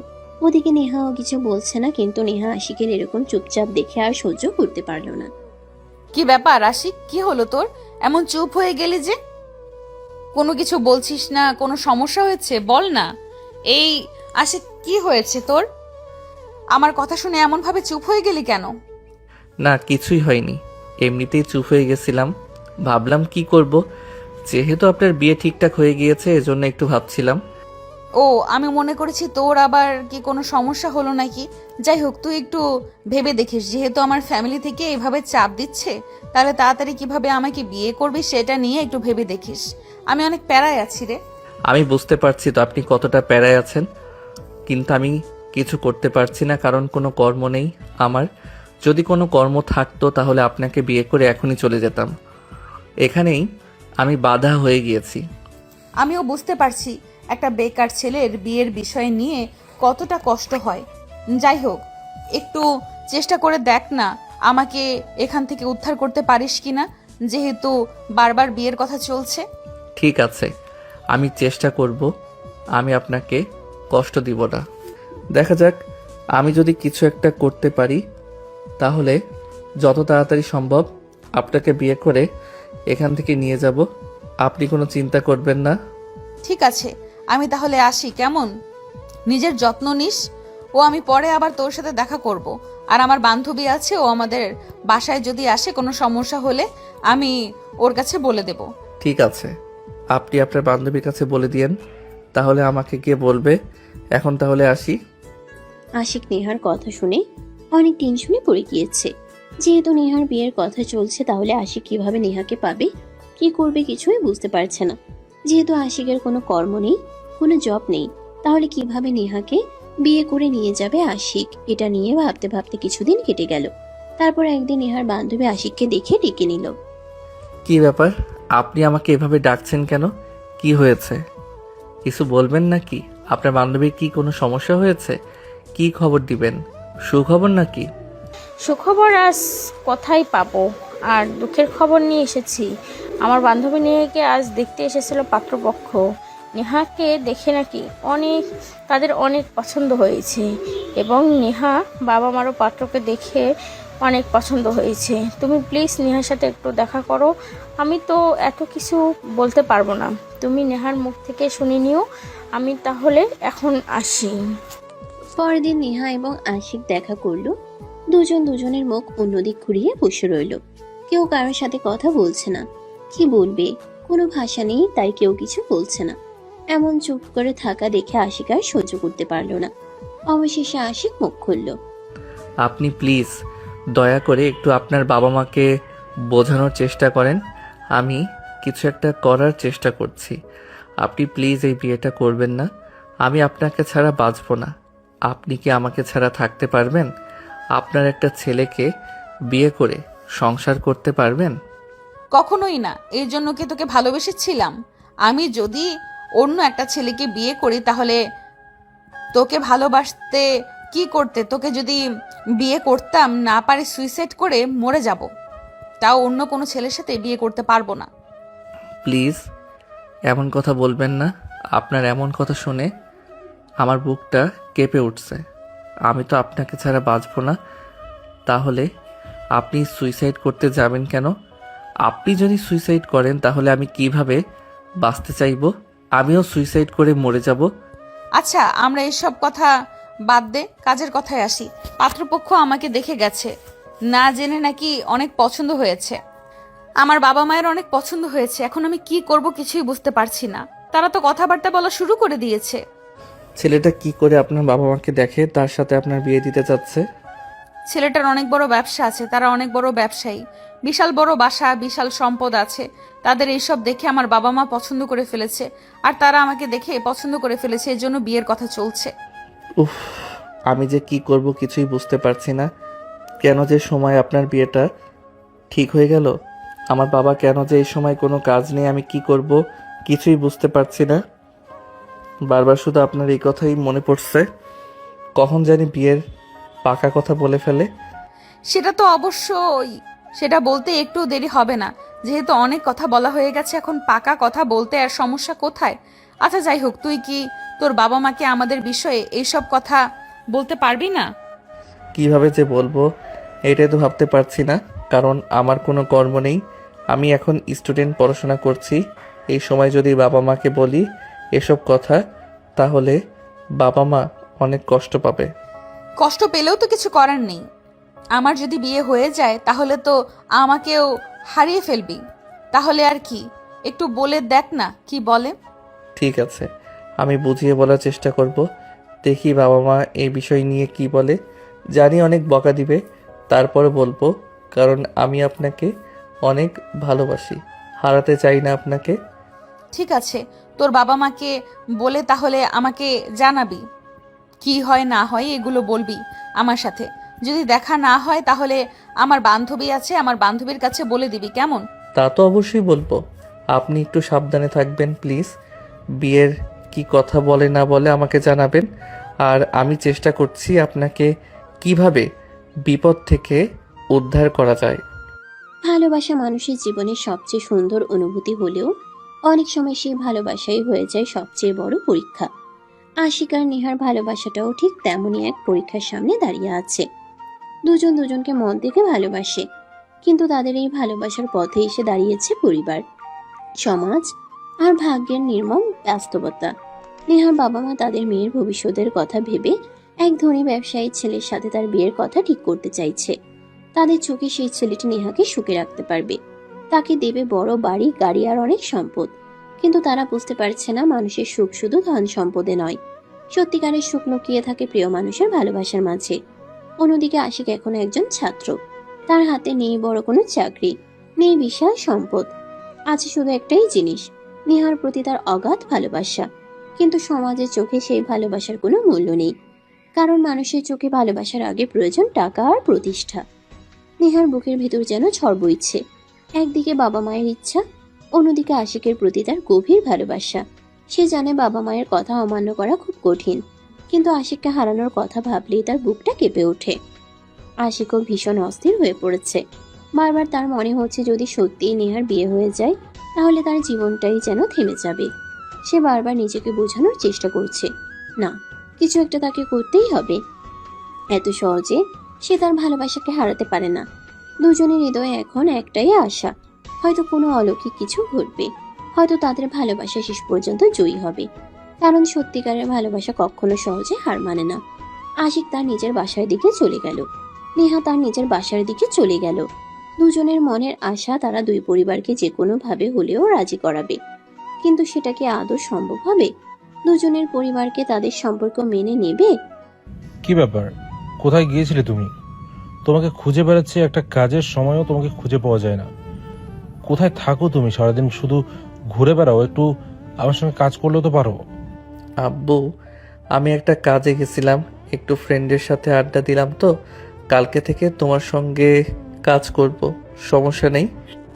ওদিকে নেহাও কিছু বলছে না, কিন্তু নেহা আশিকের এরকম চুপচাপ দেখে আর সহ্য করতে পারলো না। কি ব্যাপার আশিক, কি হলো তোর? এমন চুপ হয়ে গেলি যে? কোনো কিছু বলছিস না, কোনো সমস্যা হয়েছে? বল না। এই আশিক, কি হয়েছে তোর? আমার কথা শুনে এমন ভাবে চুপ হয়ে গেলি কেন? না, কিছুই হয়নি, এমনিতেই চুপ হয়ে গেছিলাম। ভাবলাম কি করব, যেহেতু আপনার বিয়ে ঠিকঠাক হয়ে গিয়েছে এজন্য একটু ভাবছিলাম। ও, আমি মনে করেছি তোর আবার কি কোনো সমস্যা হলো নাকি। যাই হোক, তুই একটু ভেবে দেখিস, যেহেতু আমার ফ্যামিলি থেকে এভাবে চাপ দিচ্ছে, তাহলে তাড়াতাড়ি কিভাবে আমাকে বিয়ে করবি সেটা নিয়ে একটু ভেবে দেখিস। আমি অনেক প্যারায় আছি রে। আমি বুঝতে পারছি তো আপনি কতটা প্যারায় আছেন, কিন্তু আমি কিছু করতে পারছি না, কারণ কোনো কর্ম নেই আমার। যদি কোনো কর্ম থাকতো তাহলে আপনাকে বিয়ে করে এখনই চলে যেতাম। এখানেই আমি বাধা হয়ে গিয়েছি। আমিও বুঝতে পারছি একটা বেকার ছেলের বিয়ের বিষয় নিয়ে কতটা কষ্ট হয়। যাই হোক, একটু চেষ্টা করে দেখ না আমাকে এখান থেকে উদ্ধার করতে পারিস কিনা, যেহেতু বারবার বিয়ের কথা চলছে। ঠিক আছে, আমি চেষ্টা করব, আমি আপনাকে কষ্ট দিব না। দেখা যাক, আমি যদি কিছু একটা করতে পারি তাহলে যত তাড়াতাড়ি সম্ভব আপনাকে বিয়ে করে এখান থেকে নিয়ে যাব। আপনি কোনো চিন্তা করবেন না। ঠিক আছে, আমি তাহলে আসি, কেমন? নিজের যত্ন নিস। ও আমি পরে আবার তোর সাথে দেখা করব। আর আমার বান্ধবী আছে, ও আমাদের বাসায় যদি আসে কোনো সমস্যা হলে আমি ওর কাছে বলে দেব। ঠিক আছে, আপনি আপনার বান্ধবীর কাছে বলে দিয়েন, তাহলে আমাকে গিয়ে বলবে। এখন তাহলে আসি। আশিক নেহার কথা শুনে অনেক টেনশনে পড়ে গিয়েছে। যেহেতু নেহার বিয়ের কথা চলছে, তাহলে আশিক কিভাবে নেহাকে পাবে, কি করবে কিছুই বুঝতে পারছে না। যেহেতু আশিকের কোনো কর্ম নেই, কোনো জব নেই, তাহলে কিভাবে নেহাকে বিয়ে করে নিয়ে যাবে আশিক, এটা নিয়ে ভাবতে ভাবতে কিছুদিন কেটে গেল। তারপর একদিন নেহার বান্ধবী আশিককে দেখে ডেকে নিল। কি ব্যাপার, আপনি আমাকে এভাবে ডাকছেন কেন? কি হয়েছে? কিছু বলবেন নাকি? আপনার বান্ধবীর কি কোনো সমস্যা হয়েছে? কি খবর দিবেন? সুখবর নাকি? সুখবর আজ কোথায় পাবো, আর দুঃখের খবর নিয়ে এসেছি। আমার বান্ধবী নেহাকে আজ দেখতে এসেছিল পাত্রপক্ষ। নেহাকে দেখে নাকি তাদের অনেক পছন্দ হয়েছে, এবং নেহা বাবা মারও পাত্রকে দেখে অনেক পছন্দ হয়েছে। তুমি প্লিজ নেহার সাথে একটু দেখা করো। আমি তো এত কিছু বলতে পারবো না, তুমি নেহার মুখ থেকে শুনে নিও। আমি তাহলে এখন আসি। পরের দিন নেহা এবং আশিক দেখা করলো। দুজন দুজনের মুখ অন্যদিক ঘুরিয়ে বসে রইল। কেউ কারোর সাথে কথা বলছে না। কি বলবে, কোনো ভাষা নেই, তাই কেউ কিছু বলছে না। এমন চুপ করে থাকা দেখে আশিক আর সহ্য করতে পারলো না। অবশেষে আশিক মুখ খুলল। আপনি প্লিজ দয়া করে একটু আপনার বাবা মাকে বোঝানোর চেষ্টা করেন। আমি কিছু একটা করার চেষ্টা করছি। আপনি প্লিজ এই বিয়েটা করবেন না। আমি আপনাকে ছাড়া বাঁচব না। আপনি কি আমাকে ছাড়া থাকতে পারবেন? আপনার একটা ছেলেকে বিয়ে করে সংসার করতে পারবেন? কখনোই না। এর জন্য কি তোকে ভালোবেসেছিলাম? আমি যদি অন্য একটা ছেলেকে বিয়ে করি তাহলে তোকে ভালোবাসতে কি করতে? তোকে যদি বিয়ে করতাম, না পারি সুইসাইড করে মরে যাব। তাও অন্য কোনো ছেলের সাথে বিয়ে করতে পারবো না। প্লিজ এমন কথা বলবেন না। আপনার এমন কথা শুনে আমার বুকটা কেঁপে উঠছে। আমি তো আপনাকে ছাড়া বাঁচব না। তাহলে আপনি সুইসাইড করতে যাবেন কেন? আপনি যদি সুইসাইড করেন তাহলে আমি কিভাবে বাঁচতে চাইবো? আমিও সুইসাইড করে মরে যাব। আচ্ছা, আমরা এসব কথা বাদ দে, কাজের কথায় আসি। পাত্রপক্ষ আমাকে দেখে গেছে, না জেনে নাকি অনেক পছন্দ হয়েছে। আমার বাবা মায়ের অনেক পছন্দ হয়েছে। এখন আমি কি করব কিছুই বুঝতে পারছি না। তারা তো কথাবার্তা বলা শুরু করে দিয়েছে। ছেলেটা কি করে আপনার বাবা মাকে দেখে তার সাথে আপনার বিয়ে দিতে চাচ্ছে? ছেলেটার অনেক বড় ব্যবসা আছে, তারা অনেক বড় ব্যবসায়ী, বিশাল বড় বাসা, বিশাল সম্পদ আছে। তাদের এইসব দেখে আমার বাবা মা পছন্দ করে ফেলেছে, আর তারা আমাকে দেখে পছন্দ করে ফেলেছে, এর জন্য বিয়ের কথা চলছে। উফ, আমি যে কি করব কিছুই বুঝতে পারছি না। কেন যে সময় আপনার বিয়েটা ঠিক হয়ে গেল, আমার বাবা কেন যে এই সময় কোনো কাজ নেই, আমি কি করব কিছুই বুঝতে পারছি না। বারবার শুধু আপনার এই কথাই মনে পড়ছে, কখন জানি বিয়ের পাকা কথা বলে ফেলে। সেটা তো অবশ্যই, সেটা বলতে একটু দেরি হবে না। যেহেতু অনেক কথা বলা হয়ে গেছে, এখন পাকা কথা বলতে আর সমস্যা কোথায়? আচ্ছা যাই হোক, তুই কি তোর বাবা মাকে আমাদের বিষয়ে এইসব কথা বলতে পারবি না? কিভাবে যে বলবো এটাই তো ভাবতে পারছি না, কারণ আমার কোনো কর্ম নেই। আমি এখন স্টুডেন্ট, পড়াশোনা করছি। এই সময় যদি বাবা মাকে বলি এসব কথা, তাহলে বাবা মা অনেক কষ্ট পাবে। কষ্ট পেলেও তো কিছু করার নেই। আমার যদি বিয়ে হয়ে যায় তাহলে তো আমাকেও হারিয়ে ফেলবি। তাহলে আর কি, একটু বলে দেখ না কি বলে। ঠিক আছে, আমি বুঝিয়ে বলার চেষ্টা করব। দেখি বাবা মা এই বিষয় নিয়ে কি বলে। জানি অনেক বকা দিবে, তারপরে বলবো, কারণ আমি আপনাকে অনেক ভালোবাসি, হারাতে চাই না আপনাকে। ঠিক আছে, তোর বাবা মাকে বলে তাহলে আমাকে জানাবি। কি হয় না হয় এগুলো বলবি আমার সাথে। যদি দেখা না হয় তাহলে আমার বান্ধবী আছে, আমার বান্ধবীর কাছে বলে দিবি, কেমন? তা তো অবশ্যই বলবো। আপনি একটু সাবধানে থাকবেন প্লিজ। বিয়ের কি কথা বলে না বলে আমাকে জানাবেন। আর আমি চেষ্টা করছি আপনাকে কিভাবে বিপদ থেকে উদ্ধার করা যায়। ভালোবাসা মানুষের জীবনের সবচেয়ে সুন্দর অনুভূতি হলেও অনেক সময় সেই ভালোবাসাই হয়ে যায় সবচেয়ে বড় পরীক্ষা। আশিক আর নেহার ভালোবাসাটাও ঠিক তেমনই এক পরীক্ষার সামনে দাঁড়িয়ে আছে। দুজন দুজনকে মন থেকে ভালোবাসে, কিন্তু তাদের এই ভালোবাসার পথে এসে দাঁড়িয়েছে পরিবার, সমাজ আর ভাগ্যের নির্মম বাস্তবতা। নেহার বাবা মা তাদের মেয়ের ভবিষ্যতের কথা ভেবে এক ধনী ব্যবসায়ী ছেলের সাথে তার বিয়ের কথা ঠিক করতে চাইছে। তাদের চোখে সেই ছেলেটি নেহাকে সুখে রাখতে পারবে, তাকে দেবে বড় বাড়ি, গাড়ি আর অনেক সম্পদ। কিন্তু তারা বুঝতে পারছে না মানুষের সুখ শুধু ধন সম্পদে নয়, সত্যিকারের সুখ লুকিয়ে থাকে প্রিয় মানুষের ভালোবাসার মাঝে। অন্যদিকে আশিক এখনো একজন ছাত্র, তার হাতে নেই বড় কোনো চাকরি, নেই বিশাল সম্পদ, আছে শুধু একটাই জিনিস, নেহার প্রতি তার অগাধ ভালোবাসা। কিন্তু সমাজের চোখে সেই ভালোবাসার কোনো মূল্য নেই, কারণ মানুষের চোখে ভালোবাসার আগে প্রয়োজন টাকা আর প্রতিষ্ঠা। নেহার বুকের ভেতর যেন ঝড় বইছে, একদিকে বাবা মায়ের ইচ্ছা, অন্যদিকে আশিকের প্রতি তার গভীর ভালোবাসা। সে জানে বাবা মায়ের কথা অমান্য করা খুব কঠিন, কিন্তু আশিককে হারানোর কথা ভাবলেই তার বুকটা কেঁপে ওঠে। আশিকও ভীষণ অস্থির হয়ে পড়েছে। বারবার তার মনে হচ্ছে যদি সত্যিই নেহার বিয়ে হয়ে যায় তাহলে তার জীবনটাই যেন থেমে যাবে। সে বারবার নিজেকে বোঝানোর চেষ্টা করছে, না, কিছু একটা তাকে করতেই হবে। এত সহজে সে তার ভালোবাসাকে হারাতে পারে না। দুজনের হৃদয়ে এখন একটাই আশা, হয়তো কোনো অলৌকিক কিছু ঘটবে, হয়তো তাদের ভালোবাসা শেষ পর্যন্ত জয়ী হবে। কারণ সত্যিকারের ভালোবাসা কখনো সহজে হার মানে না। আশিক তার নিজের বাসার দিকে চলে গেল, নেহা তার নিজের বাসার দিকে চলে গেল। দুজনের মনের আশা তারা দুই পরিবারকে যে কোনো ভাবে হলেও রাজি করাবে, কিন্তু সেটা কি আদৌ সম্ভব হবে? দুজনের পরিবারকে তাদের সম্পর্ক মেনে নেবে? কি ব্যাপার, কোথায় গিয়েছিলে তুমি? তোমাকে খুঁজে বেড়াচ্ছি, একটা কাজের সময়ও তোমাকে খুঁজে পাওয়া যায় না। কোথায় থাকো তুমি? সারাদিন শুধু ঘুরে বেড়াও, একটু আমার সঙ্গে কাজ করলেও তো পারো। আব্বু, আমি একটা কাজে গেছিলাম, একটু ফ্রেন্ডের সাথে আড্ডা দিলাম, তো কালকে থেকে তোমার সঙ্গে কাজ করব, সমস্যা নেই।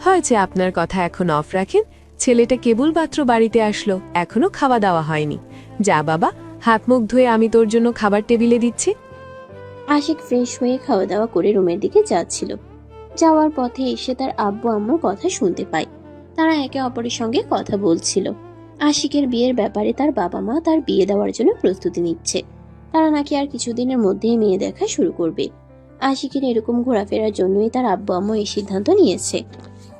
হয়েছে, আপনার কথা এখন অফ রাখেন। ছেলেটা কেবলমাত্র বাড়িতে আসলো, এখনো খাওয়া দাওয়া হয়নি। যা বাবা, হাত মুখ ধুয়ে আমি তোর জন্য খাবার টেবিলে দিচ্ছি। আশিক ফ্রেশ হয়ে খাওয়া দাওয়া করে রুমের দিকে যাচ্ছিল। যাওয়ার পথে এসে তার আব্বু আম্মুর কথা শুনতে পায়। তারা একে অপরের সঙ্গে কথা বলছিল। আশিকের বিয়ের ব্যাপারে তার বাবা মা তার বিয়ে দেওয়ার জন্য প্রস্তুতি নিচ্ছে। তারা নাকি আর কিছুদিনের মধ্যেই মেয়ে দেখা শুরু করবে। আশিকের এরকম ঘোরাফেরার জন্যই তার আব্বু আম্মু এই সিদ্ধান্ত নিয়েছে।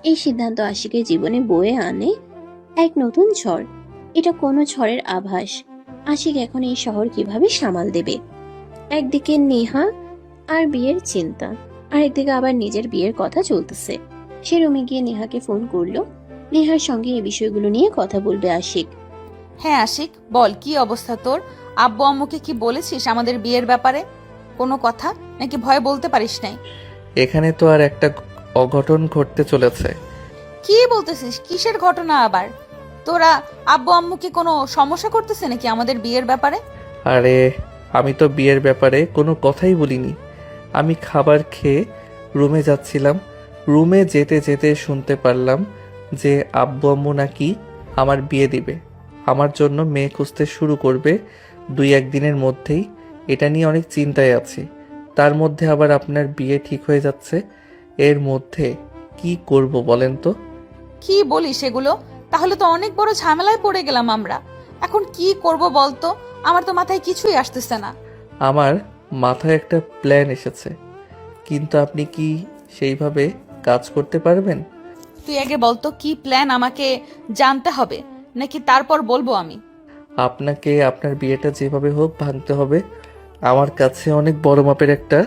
এই সিদ্ধান্ত আশিকের জীবনে বয়ে আনে এক নতুন ঝড়। এটা কোনো ঝড়ের আভাস। আশিক এখন এই শহর কিভাবে সামাল দেবে? একদিকে নেহা আর বিয়ের চিন্তা, আর একদিকে আবার নিজের বিয়ের কথা চলতেছে। সে রুমে গিয়ে নেহাকে ফোন করলো। নেহার সঙ্গে এই বিষয়গুলো নিয়ে কথা বলবে আশিক। হ্যাঁ আশিক, বল কি অবস্থা তোর? আব্বু আম্মুকে কি বলেছিস আমাদের বিয়ের ব্যাপারে? কোনো কথা নাকি ভয় বলতে পারিস নাই? এখানে তো আর একটা অঘটন ঘটতে চলেছে। কি বলতেছিস? কিসের ঘটনা আবার? তোরা আব্বু আম্মুকে কোনো সমস্যা করতেছে নাকি আমাদের বিয়ের ব্যাপারে? আরে, আমি তো বিয়ের ব্যাপারে কোনো কথাই বলিনি। আমি খাবার খেয়ে রুমে যাচ্ছিলাম, রুমে যেতে যেতে শুনতে পারলাম যে আব্বু আম্মু নাকি আমার বিয়ে দিবে, আমার জন্য মেয়ে খুঁজতে শুরু করবে 2-1 দিনের মধ্যেই। এটা নিয়ে অনেক চিন্তায় আছি। তার মধ্যে আবার আপনার বিয়ে ঠিক হয়ে যাচ্ছে। এর মধ্যে কি করব বলেন তো? কি বলিস এগুলো? তাহলে তো অনেক বড় ঝামেলায় পড়ে গেলাম আমরা। এখন কি করব বলতো? আমার তো মাথায় কিছুই আসতেছে না। আমার মাথায় একটা প্ল্যান এসেছে, কিন্তু আপনি কি সেইভাবে কাজ করতে পারবেন? তুই আগে বলতো কি প্ল্যান, আমাকে জানতে হবে নাকি তারপর বলবো আমি? আপনাকে আপনার বিয়েটা যেভাবে হোক ভাঙতে হবে। আমার কাছে অনেক বড় মাপের একটা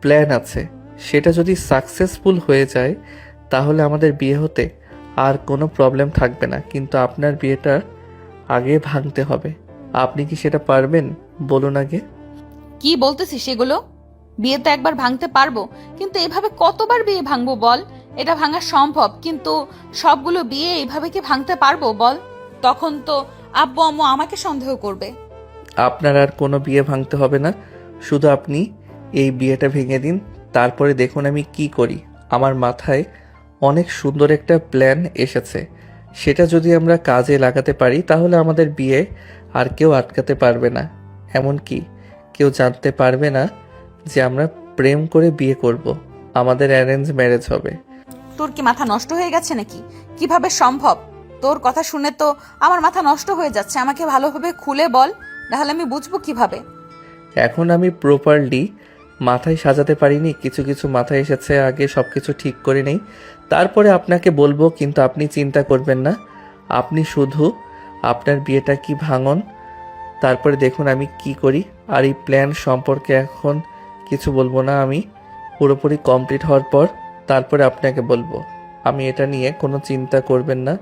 প্ল্যান আছে। সেটা যদি সাকসেসফুল হয়ে যায় তাহলে আমাদের বিয়ে হতে আর কোনো প্রবলেম থাকবে না, কিন্তু আপনার বিয়েটা আগে ভাঙতে হবে। আপনি কি সেটা পারবেন বলুন আগে। কি বলতেছিস সেগুলো? বিয়ে তো একবার ভাঙতে পারবো, কিন্তু এভাবে কতবার বিয়ে ভাঙবো বল? এটা ভাঙা সম্ভব, কিন্তু সবগুলো বিয়ে এইভাবে কি ভাঙতে পারবো বল? তখন তো আব্বু আম্মু আমাকে সন্দেহ করবে। আপনার আর কোনো বিয়ে ভাঙতে হবে না, শুধু আপনি এই বিয়েটা ভেঙে দিন, তারপরে দেখুন আমি কি করি। আমার মাথায় অনেক সুন্দর একটা প্ল্যান এসেছে। সেটা যদি আমরা কাজে লাগাতে পারি তাহলে আমাদের বিয়ে আর কেউ আটকাতে পারবে না। এমনকি কেউ জানতে পারবে না যে আমরা প্রেম করে বিয়ে করব। আমাদের অ্যারেঞ্জ ম্যারেজ হবে। তোর কি মাথা নষ্ট হয়ে গেছে নাকি? কিভাবে সম্ভব? তোর কথা শুনে তো আমার মাথা নষ্ট হয়ে যাচ্ছে। আমাকে ভালোভাবে খুলে বল, তাহলে আমি বুঝবো কিভাবে। এখন আমি প্রপারলি মাথায় সাজাতে পারিনি, কিছু কিছু মাথায় এসেছে। আগে সব কিছু ঠিক করে নেই, তারপরে আপনাকে বলবো। কিন্তু আপনি চিন্তা করবেন না, আপনি শুধু আপনার বিয়েটা কি ভাঙন, তারপরে দেখুন আমি কি করি। আর এই প্ল্যান সম্পর্কে এখন কিছু বলবো না, আমি পুরোপুরি কমপ্লিট হওয়ার পর তারপরে আপনাকে বলবো। আমি এটা নিয়ে কোনো চিন্তা করবেন না,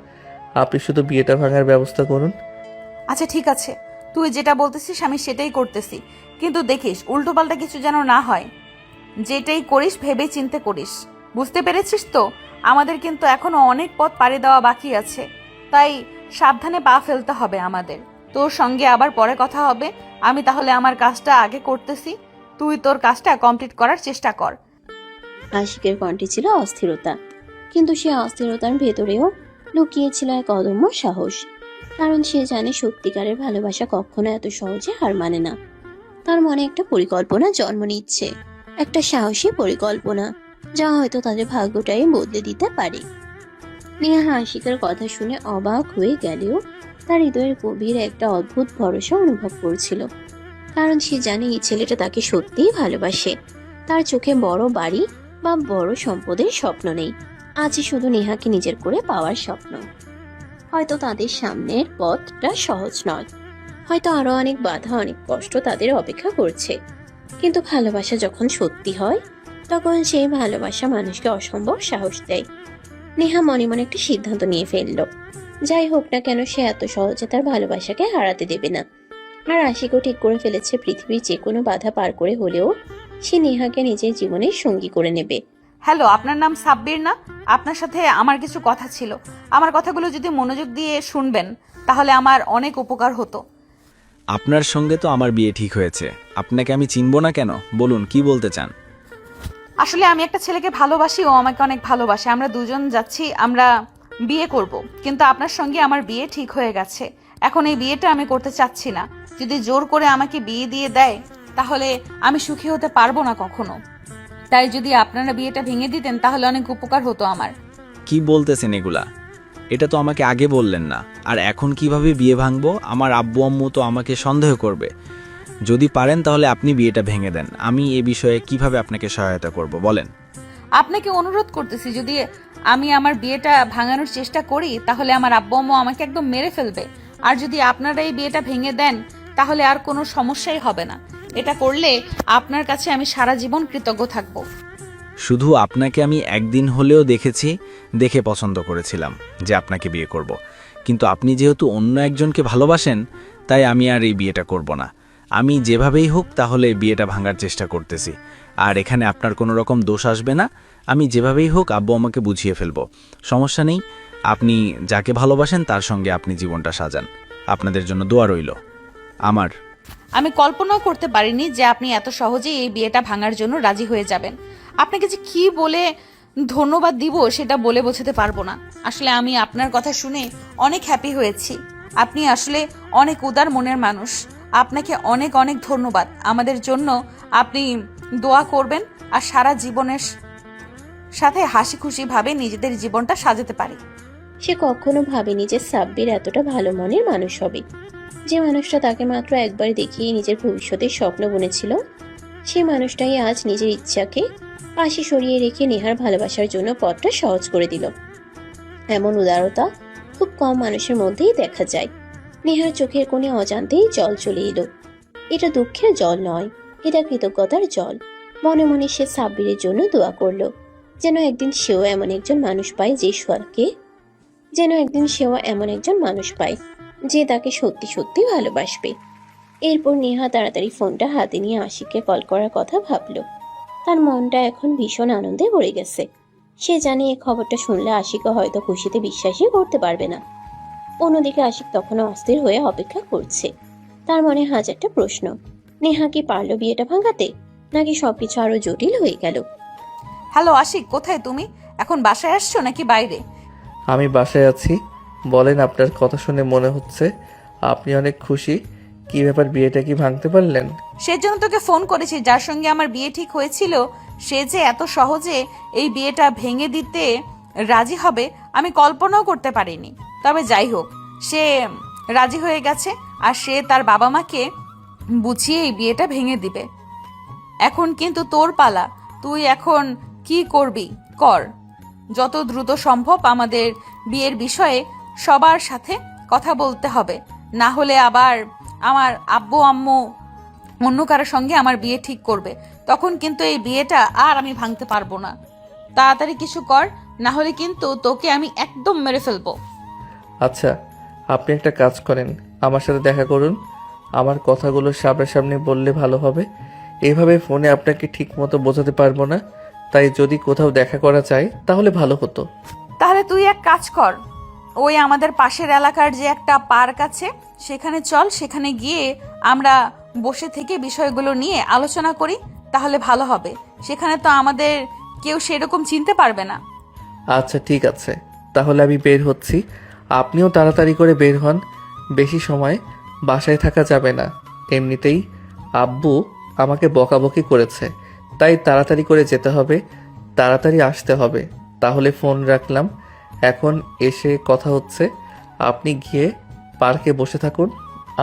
আপনি শুধু বিয়েটা ভাঙার ব্যবস্থা করুন। আচ্ছা ঠিক আছে, তুই যেটা বলতেছিস আমি সেটাই করতেছি, কিন্তু দেখিস উল্টোপাল্টা কিছু যেন না হয়। যেটাই করিস ভেবে চিন্তে করিস, বুঝতে পেরেছিস তো? আমাদের কিন্তু এখনো অনেক পথ পাড়ি দেওয়া বাকি আছে, তাই সাবধানে পা ফেলতে হবে আমাদের। তোর সঙ্গে আবার পরে কথা হবে। আমি তাহলে আমার কাজটা আগে করতেছি, তুই তোর কাজটা কমপ্লিট করার চেষ্টা কর। আশিকের কণ্ঠে ছিল অস্থিরতা, কিন্তু সে অস্থিরতার ভেতরেও লুকিয়েছিল এক অদম্য সাহস। কারণ সে জানে সত্যিকারের ভালোবাসা কখনো এত সহজে হার মানে না। তার মনে একটা পরিকল্পনা জন্ম নিচ্ছে, একটা সাহসী পরিকল্পনা, যা হয়তো তাদের ভাগ্যটাই বদলে দিতে পারে। নেহা আশিকের কথা শুনে অবাক হয়ে গেলেও তার হৃদয়ের গভীরে একটা অদ্ভুত ভরসা অনুভব করছিল। কারণ সে জানে এই ছেলেটা তাকে সত্যিই ভালোবাসে। তার চোখে বড় বাড়ি বা বড় সম্পদের স্বপ্ন নেই, আছে শুধু নেহাকে নিজের করে পাওয়ার স্বপ্ন। হয়তো তাদের সামনের পথটা সহজ নয়, হয়তো আরো অনেক বাধা, অনেক কষ্ট তাদের অপেক্ষা করছে, কিন্তু ভালোবাসা যখন সত্যি হয় তখন সেই ভালোবাসা মানুষকে অসম্ভব সাহস দেয়। নেহা মনে মনে একটা সিদ্ধান্ত নিয়ে ফেললো, যাই হোক না কেন সে এত সহজে তার ভালোবাসাকে হারাতে দেবে না। আর আশিকও ঠিক করে ফেলেছে পৃথিবীর যে কোনো বাধা পার করে হলেও সে নেহাকে নিজের জীবনের সঙ্গী করে নেবে। হ্যালো, আপনার নাম সাব্বির না? আপনার সাথে আমার কিছু কথা ছিল। আমার কথাগুলো যদি মনোযোগ দিয়ে শুনবেন তাহলে আমার অনেক উপকার হতো। আপনার সঙ্গে তো আমার বিয়ে ঠিক হয়েছে, আপনাকে আমি চিনব না কেন? বলুন কি বলতে চান? আসলে আমি একটা ছেলেকে ভালোবাসি, ও আমাকে অনেক ভালোবাসে। আমরা দুজন যাচ্ছি, আমরা বিয়ে করব, কিন্তু আপনার সঙ্গে আমার বিয়ে ঠিক হয়ে গেছে। এখন এই বিয়েটা আমি করতে চাচ্ছি না। যদি জোর করে আমাকে বিয়ে দিয়ে দেয় তাহলে আমি সুখী হতে পারবো না কখনো। তাই যদি আপনারা বিয়েটা ভেঙে দিতেন তাহলে অনেক উপকার হতো আমার। কি বলতেছেন এগুলা? এটা তো আমাকে আগে বললেন না, আর এখন কিভাবে বিয়ে ভাঙবো? আমার আব্বু আম্মু তো আমাকে সন্দেহ করবে। যদি পারেন তাহলে আপনি বিয়েটা ভেঙে দেন, আমি এ বিষয়ে কিভাবে আপনাকে সহায়তা করব বলেন। আপনাকে অনুরোধ করতেছি, যদি আমি আমার বিয়েটা ভাঙানোর চেষ্টা করি তাহলে আমার আব্বু আম্মু আমাকে একদম মেরে ফেলবে। আর যদি আপনারা এই বিয়েটা ভেঙে দেন তাহলে আর কোনো সমস্যাই হবে না। এটা করলে আপনার কাছে আমি সারা জীবন কৃতজ্ঞ থাকব। শুধু আপনাকে আমি একদিন হলেও দেখেছি, দেখে পছন্দ করেছিলাম যে আপনাকে বিয়ে করব। কিন্তু আপনি যেহেতু অন্য একজনকে ভালোবাসেন, তাই আমি আর এই বিয়েটা করব না। আমি যেভাবেই হোক তাহলে বিয়েটা ভাঙার চেষ্টা করতেছি, আর এখানে আপনার কোনো রকম দোষ আসবে না। আমি যেভাবেই হোক আব্বু আমাকে বুঝিয়ে ফেলবো, সমস্যা নেই। আপনি যাকে ভালোবাসেন তার সঙ্গে আপনি জীবনটা সাজান। আপনাদের জন্য দোয়া রইল আমার। আমি কল্পনাও করতে পারিনি যে আপনি এত সহজেই এই বিয়েটা ভাঙার জন্য রাজি হয়ে যাবেন। আপনাকে যে কি বলে ধন্যবাদ দিব সেটা বলে বোঝাতে পারবো না। আসলে আমি আপনার কথা শুনে অনেক হ্যাপি হয়েছি। আপনি আসলে অনেক উদার মনের মানুষ। আপনাকে অনেক অনেক ধন্যবাদ। আমাদের জন্য আপনি দোয়া করবেন আর সারা জীবনের সাথে হাসি খুশি ভাবে নিজেদের জীবনটা সাজাতে পারি। সে কখনো ভাবেনি যে সাব্বির এতটা ভালো মনের মানুষ হবে। যে মানুষটা তাকে মাত্র একবার দেখিয়ে নিজের ভবিষ্যতের স্বপ্ন বুনেছিল, সেই মানুষটাই আজ নিজের ইচ্ছাকে পাশে সরিয়ে রেখে নেহার ভালোবাসার জন্য পথটা সহজ করে দিল। এমন উদারতা খুব কম মানুষের মধ্যেই দেখা যায়। নেহার চোখের কোণে অজান্তেই জল চলে এলো। এটা দুঃখের জল নয়, এটা কৃতজ্ঞতার জল। মনে মনে সে সাব্বিরের জন্য দোয়া করলো, যেন একদিন সেও এমন একজন মানুষ পায় যে তাকে সত্যি সত্যি ভালোবাসবে। এরপর নেহা তাড়াতাড়ি ফোনটা হাতে নিয়ে আশিককে কল করার কথা ভাবলো। তার মনটা এখন ভীষণ আনন্দে ভরে গেছে। সে জানে এই খবরটা শুনলে আশিকও হয়তো খুশিতে বিশ্বাসই করতে পারবে না। অন্যদিকে আশিক তখনও অস্থির হয়ে অপেক্ষা করছে। তার মনে হাজারটা প্রশ্ন। নেহা কি পারলো বিয়েটা ভাঙাতে, নাকি সবকিছু আরো জটিল হয়ে গেল? হ্যালো আশিক, কোথায় তুমি? এখন বাসায় আসছো নাকি বাইরে? আমি বাসায় আছি। বলেন, আপনার কথা শুনে মনে হচ্ছে আপনি অনেক খুশি। কি ব্যাপার, বিয়েটা কি ভাঙতে পারলেন? সেজন্য তোকে ফোন করেছি। যার সঙ্গে আমার বিয়ে ঠিক হয়েছিল সে যে এত সহজে এই বিয়েটা ভেঙে দিতে রাজি হবে আমি কল্পনাও করতে পারিনি। তবে যাই হোক, সে রাজি হয়ে গেছে আর সে তার বাবা মাকে বুঝিয়ে এই বিয়েটা ভেঙে দিবে। এখন কিন্তু তোর পালা, তুই এখন কি করবি কর। যত দ্রুত সম্ভব আমাদের বিয়ের বিষয়ে সবার সাথে কথা বলতে হবে, না হলে আবার আমার আব্বু আম্মু অন্য কারোর সঙ্গে আমার বিয়ে ঠিক করবে। তখন কিন্তু এই বিয়েটা আর আমি ভাঙতে পারবো না। তাড়াতাড়ি কিছু কর, না হলে কিন্তু তোকে আমি একদম মেরে ফেলবো। আচ্ছা, আপনি একটা কাজ করেন, আমার সাথে দেখা করুন। আমার কথাগুলো সামনাসামনি বললে ভালো হবে। এভাবে ফোনে আপনাকে ঠিক মতো বোঝাতে পারবো না, তাই যদি কোথাও দেখা করা যায় তাহলে ভালো হতো। তাহলে তুই এক কাজ কর, ওই আমাদের পাশের এলাকার যে একটা পার্ক আছে সেখানে চল। সেখানে গিয়ে আমরা বসে থেকে বিষয়গুলো নিয়ে আলোচনা করি, তাহলে ভালো হবে। সেখানে তো আমাদের কেউ সেরকম চিনতে পারবে না। আচ্ছা ঠিক আছে, তাহলে আমি বের হচ্ছি। আপনিও তাড়াতাড়ি করে বের হন, বেশি সময় বাসায় থাকা যাবে না। এমনিতেই আব্বু আমাকে বকাবকি করেছে, তাই তাড়াতাড়ি করে যেতে হবে, তাড়াতাড়ি আসতে হবে। তাহলে ফোন রাখলাম, এখন এসে কথা হচ্ছে। আপনি গিয়ে পার্কে বসে থাকুন,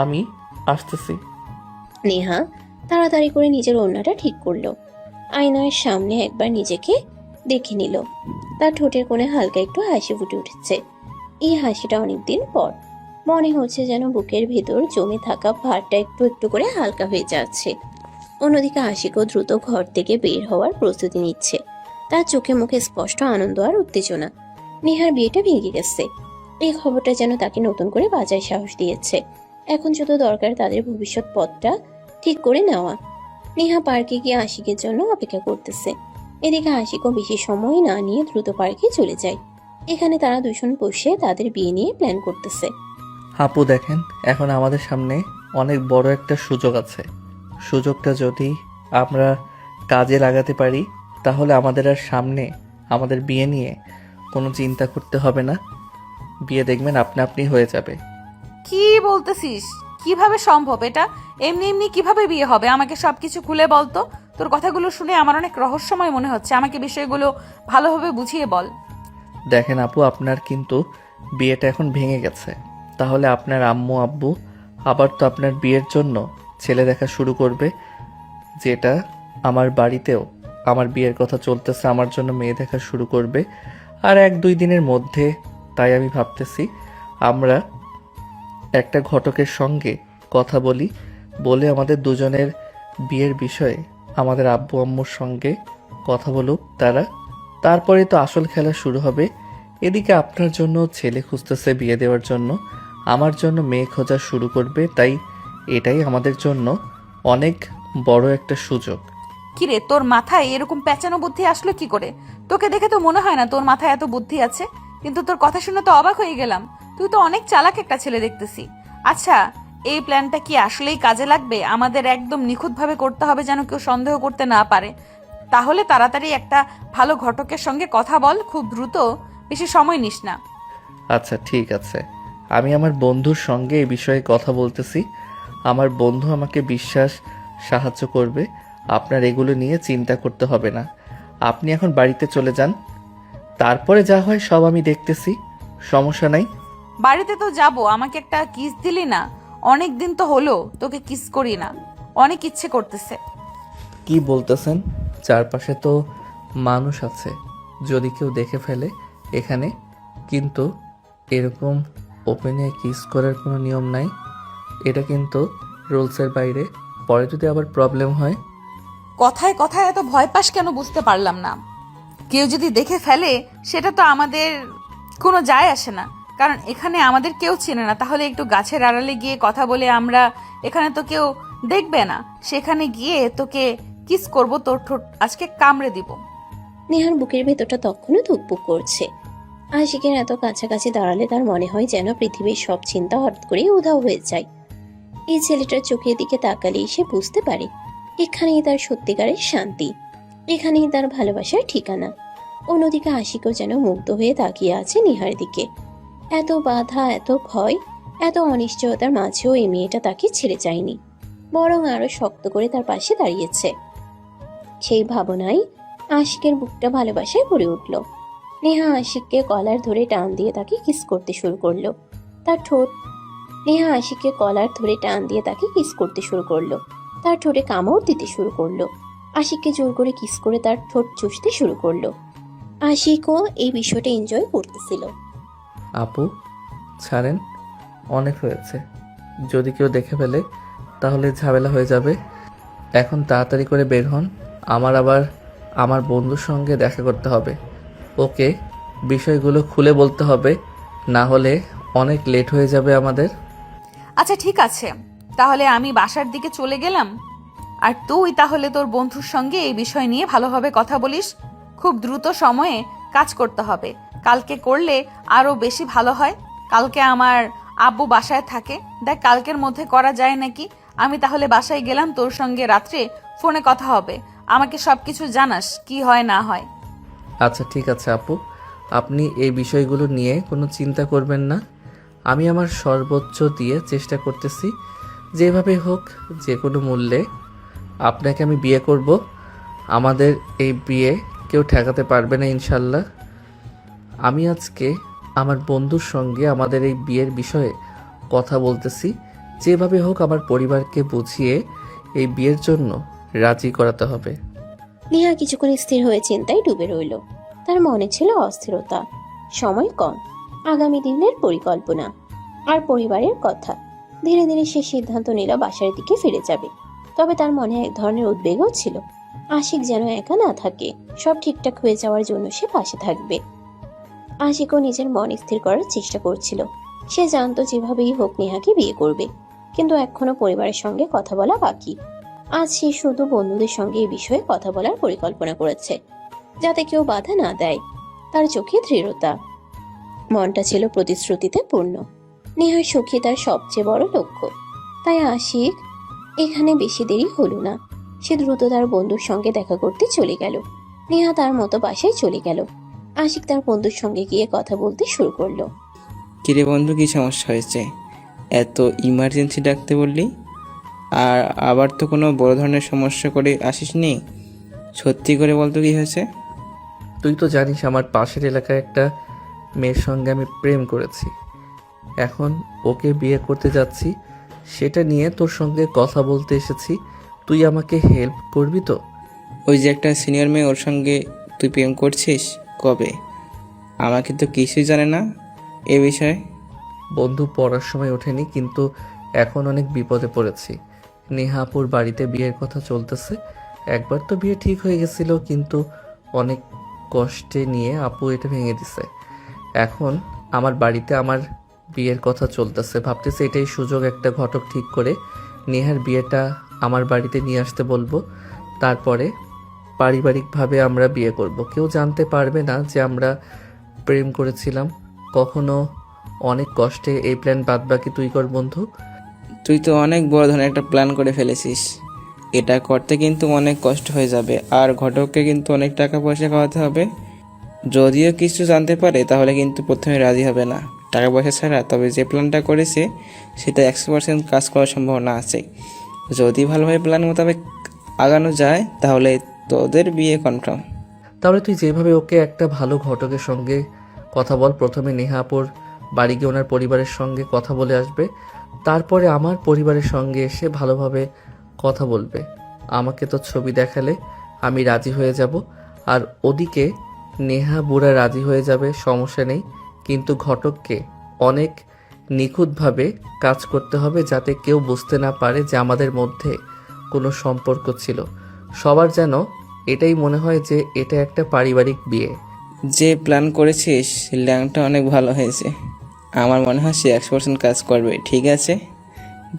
আমি আসতেছি। নেহা তাড়াতাড়ি করে নিজের ওড়নাটা ঠিক করলো। আয়নার সামনে একবার নিজেকে দেখে নিল। তার ঠোঁটের কোণে হালকা একটু হাসি ফুটে উঠেছে। এই হাসিটা অনেকদিন পর। মনে হচ্ছে যেন বুকের ভেতর জমে থাকা ভারটা একটু একটু করে হালকা হয়ে যাচ্ছে। অন্যদিকে আশিকও দ্রুত ঘর থেকে বের হওয়ার প্রস্তুতি নিচ্ছে। তার চোখে মুখে স্পষ্ট আনন্দ আর উত্তেজনা। নেহার বিয়েটা ভেঙে গেছে, এই খবরটা যেন তাকে নতুন করে বাঁচার সাহস দিয়েছে। এখন শুধু দরকার তাদের ভবিষ্যৎ পথটা ঠিক করে নেওয়া। নেহা পার্কে গিয়ে আশিকের জন্য অপেক্ষা করতেছে। এদিকে আশিকও বেশি সময় না নিয়ে দ্রুত পার্কে চলে যায়। এখানে তারা দুজন বসে তাদের বিয়ে নিয়ে প্ল্যান করতেছে। আপু দেখেন, এখন আমাদের সামনে অনেক বড় একটা সুযোগ আছে। সুযোগটা যদি আমরা কাজে লাগাতে পারি তাহলে আমাদের আর সামনে আমাদের বিয়ে নিয়ে কোনো চিন্তা করতে হবে না। বিয়ে দেখবেন আপনা আপনি হয়ে যাবে। কি বলতেছিস? কিভাবে সম্ভব এটা? এমনি এমনি কিভাবে বিয়ে হবে? আমাকে সবকিছু খুলে বল তো। তোর কথাগুলো শুনে আমার অনেক রহস্যময় মনে হচ্ছে। আমাকে বিষয়গুলো ভালোভাবে বুঝিয়ে বল। দেখেন আপু, আপনার কিন্তু বিয়েটা এখন ভেঙে গেছে, তাহলে আপনার আম্মু আব্বু আবার তো আপনার বিয়ের জন্য ছেলে দেখা শুরু করবে। যেটা আমার বাড়িতেও আমার বিয়ের কথা চলতেছে, আমার জন্য মেয়ে দেখা শুরু করবে আর 1-2 দিনের মধ্যে। তাই আমি ভাবতেছি আমরা একটা ঘটকের সঙ্গে কথা বলে আমাদের দুজনের বিয়ের বিষয়ে আমাদের আব্বু আম্মুর সঙ্গে কথা বলুক তারা, তারপরে তো আসল খেলা শুরু হবে। এদিকে আপনার জন্য ছেলে খুঁজতেছে বিয়ে দেওয়ার জন্য, আমার জন্য মেয়ে খোঁজা শুরু করবে। তাই এটাই আমাদের জন্য অনেক বড় একটা সুযোগ। কিরে, তোর মাথায় এরকম পেঁচানো বুদ্ধি আসলো কি করে? তোকে দেখে তো মনে হয় না তোর মাথায় এত বুদ্ধি আছে, কিন্তু তোর কথা শুনে তো অবাক হয়ে গেলাম। তুই তো অনেক চালাক একটা ছেলে দেখতেছি। আচ্ছা, এই প্ল্যানটা কি আসলেই কাজে লাগবে? আমাদের একদম নিখুঁতভাবে করতে হবে, যেন কেউ সন্দেহ করতে না পারে। তাহলে তাড়াতাড়ি একটা ভালো ঘটকের সঙ্গে কথা বল, খুব দ্রুত, বেশি সময় নিস না। আচ্ছা ঠিক আছে, আমি আমার বন্ধুর সঙ্গে এই বিষয়ে কথা বলতেছি। আমার বন্ধু আমাকে সাহায্য করবে। আপনার এগুলো নিয়ে চিন্তা করতে হবে না। আপনি এখন বাড়িতে চলে যান, তারপরে যা হয় সব আমি দেখতেছি। সমস্যা নাই। বাড়িতে তো যাব, আমাকে একটা কিস দিলি না? অনেক দিন তো হলো তোকে কিস করি না, অনেক ইচ্ছে করতেছে। কি বলতেছেন? চারপাশে তো মানুষ আছে, যদি কেউ দেখে ফেলে এখানে। কিন্তু এরকম ওপেনে কিস করার কোনো নিয়ম নাই, এটা কিন্তু রুলসের বাইরে। পরে যদি আবার প্রবলেম হয়। কথায় কথায় এত ভয় পাস কেন বুঝতে পারলাম না। কেউ যদি দেখে ফেলে সেটা তো আমাদের কোনো যায় আসে না, কারণ এখানে আমাদের কেউ চেনে না। তাহলে একটু গাছের আড়ালে গিয়ে কথা বলে আমরা, এখানে তো কেউ দেখবে না, সেখানে গিয়ে তোকে কিস করব, তোর ঠোঁট আজকে কামড়ে দিব। নেহার বুকের ভেতরটা তখনও ধুকপুক করছে। আশিকের এত কাছাকাছি দাঁড়ালে তার মনে হয় যেন পৃথিবীর সব চিন্তা হঠাৎ করে উধাও হয়ে যায়। এই ছেলেটার চোখের দিকে তাকালেই সে বুঝতে পারে এখানেই তার সত্যিকারের শান্তি, এখানেই তার ভালোবাসার ঠিকানা। অন্যদিকে আশিকও যেন মুগ্ধ হয়ে তাকিয়ে আছে নিহার দিকে। এত বাধা, এত ভয়, এত অনিশ্চয়তার মাঝেও এই মেয়েটা তাকে ছেড়ে যায়নি, বরং আরো শক্ত করে তার পাশে দাঁড়িয়েছে। সেই ভাবনায় আশিকের বুকটা ভালোবাসায় ভরে উঠল। নেহা আশিককে কলার ধরে টান দিয়ে তাকে কিস করতে শুরু করলো। তার ঠোঁট নেহা আশিককে কলার ধরে টান দিয়ে তাকে কিস করতে শুরু করলো। তার ঠোঁটে কামড় দিতে শুরু করলো। আশিককে জোর করে কিস করে তার ঠোঁট চুষতে শুরু করলো। আশিকও এই বিষয়টা এনজয় করতেছিল। আপু ছাড়েন, অনেক হয়েছে। যদি কেউ দেখে ফেলে তাহলে ঝামেলা হয়ে যাবে। এখন তাড়াতাড়ি করে বের হন, আমার আবার আমার বন্ধুর সঙ্গে দেখা করতে হবে। ওকে বিষয়গুলো খুলে বলতে হবে, না হলে অনেক লেট হয়ে যাবে আমাদের। আচ্ছা ঠিক আছে, তাহলে আমি বাসার দিকে চলে গেলাম, আর তুই তাহলে তোর বন্ধুর সঙ্গে এই বিষয় নিয়ে ভালোভাবে কথা বলিস। খুব দ্রুত সময়ে কাজ করতে হবে, কালকে করলে আরো বেশি ভালো হয়। কালকে আমার আব্বু বাসায় থাকে, দেখ কালকের মধ্যে করা যায় নাকি। আমি তাহলে বাসায় গেলাম, তোর সঙ্গে রাত্রে ফোনে কথা হবে, আমাকে সবকিছু জানাস কি হয় না হয়। আচ্ছা ঠিক আছে আপু, আপনি এই বিষয়গুলো নিয়ে কোনো চিন্তা করবেন না। আমি আমার সর্বোচ্চ দিয়ে চেষ্টা করতেছি, যেভাবে হোক যে কোনো মূল্যে আপনাকে আমি বিয়ে করব। আমাদের এই বিয়ে কেউ ঠেকাতে পারবে না ইনশাল্লাহ। আমি আজকে আমার বন্ধুর সঙ্গে আমাদের এই বিয়ের বিষয়ে কথা বলতেছি, যেভাবে হোক আমার পরিবারকে বুঝিয়ে এই বিয়ের জন্য রাজি করাতে হবে। নেহা কিছুক্ষণ স্থির হয়ে চিন্তায় ডুবে রইল। তার মনে ছিল অস্থিরতা, সময় কম, আগামী দিনের পরিকল্পনা আর পরিবারের কথা। ধীরে ধীরে সে সিদ্ধান্ত নিল বাসার দিকে ফিরে যাবে। তবে তার মনে এক ধরনের উদ্বেগও ছিল, আশিক যেন একা না থাকে, সব ঠিকঠাক হয়ে যাওয়ার জন্য সে পাশে থাকবে। আশিকও নিজের মন স্থির করার চেষ্টা করছিল। সে জানতো যেভাবেই হোক নেহাকে বিয়ে করবে, কিন্তু এখনো পরিবারের সঙ্গে কথা বলা বাকি। আজ সে শুধু বন্ধুদের সঙ্গে এই বিষয়ে কথা বলার পরিকল্পনা করেছে, যাতে কেউ বাধা না দেয়। তার চোখে দৃঢ়তা, মনটা ছিল প্রতিশ্রুতিতে পূর্ণ। নেহার সুখী তার সবচেয়ে বড় লক্ষ্য। তাই আশিক এখানে বেশি দেরি হলো না, সে দ্রুত তার বন্ধুর সঙ্গে দেখা করতে চলে গেল। নেহা তার মতো বাসায় চলে গেল। আশিক তার বন্ধুর সঙ্গে গিয়ে কথা বলতে শুরু করলো। কিরে বন্ধু, কি সমস্যা হয়েছে? এত ইমার্জেন্সি ডাকতে বললি, আর আবার তো কোনো বড় ধরনের সমস্যা করে আসিসনি। সত্যি করে বলতো কি হয়েছে? তুই তো জানিস আমার পাশের এলাকায় একটা মেয়ের সঙ্গে আমি প্রেম করেছি। এখন ওকে বিয়ে করতে যাচ্ছি, সেটা নিয়ে তোর সঙ্গে কথা বলতে এসেছি। তুই আমাকে হেল্প করবি তো? ওই যে একটা সিনিয়র মেয়ে, ওর সঙ্গে তুই প্রেম করছিস? কবে? আমাকে তো কিছুই জানে না এ বিষয়ে। বন্ধু পড়ার সময় ওঠেনি, কিন্তু এখন অনেক বিপদে পড়েছি। নেহাপুর বাড়িতে বিয়ের কথা চলতেছে। একবার তো বিয়ে ঠিক হয়ে গেছিল, কিন্তু অনেক কষ্টে নিয়ে আপু এটা ভেঙে দিছে। এখন আমার বাড়িতে আমার বিয়ের কথা চলতেছে, ভাবতেছে এটাই সুযোগ, একটা ঘটক ঠিক করে নেহার বিয়েটা আমার বাড়িতে নিয়ে আসতে বলবো। তারপরে পারিবারিকভাবে আমরা বিয়ে করব, কেউ জানতে পারবে না যে আমরা প্রেম করেছিলাম কখনো। অনেক কষ্টে এই প্ল্যান বাদবাকি তুই কর বন্ধু। তুই তো অনেক বড় ধরনের একটা প্ল্যান করে ফেলেছিস। এটা করতে কিন্তু অনেক কষ্ট হয়ে যাবে, আর ঘটককে কিন্তু অনেক টাকা পয়সা খাওয়াতে হবে। যদিও কিছু জানতে পারে তাহলে কিন্তু প্রথমে রাজি হবে না টাকা পয়সা ছাড়া। তবে যে প্ল্যানটা করেছে সেটা 100% কাজ করার সম্ভাবনা আছে। যদি ভালোভাবে প্ল্যান মোতাবেক আগানো যায় তাহলে তোদের বিয়ে কনফার্ম। তাহলে তুই যেভাবে ওকে একটা ভালো ঘটকের সঙ্গে কথা বল। প্রথমে নেহাপুর বাড়ি গিয়ে ওনার পরিবারের সঙ্গে কথা বলে আসবে, তারপরে আমার পরিবারের সঙ্গে এসে ভালোভাবে কথা বলবে। আমাকে তো ছবি দেখালে আমি রাজি হয়ে যাব, আর ওদিকে নেহা বুড়া রাজি হয়ে যাবে, সমস্যা নেই। কিন্তু ঘটককে অনেক নিখুঁতভাবে কাজ করতে হবে, যাতে কেউ বুঝতে না পারে যে আমাদের মধ্যে কোনো সম্পর্ক ছিল। সবার যেন এটাই মনে হয় যে এটা একটা পারিবারিক বিয়ে। যে প্ল্যান করেছিস ল্যাংটা অনেক ভালো হয়েছে। আমার মনে হয় সে 100% কাজ করবে। ঠিক আছে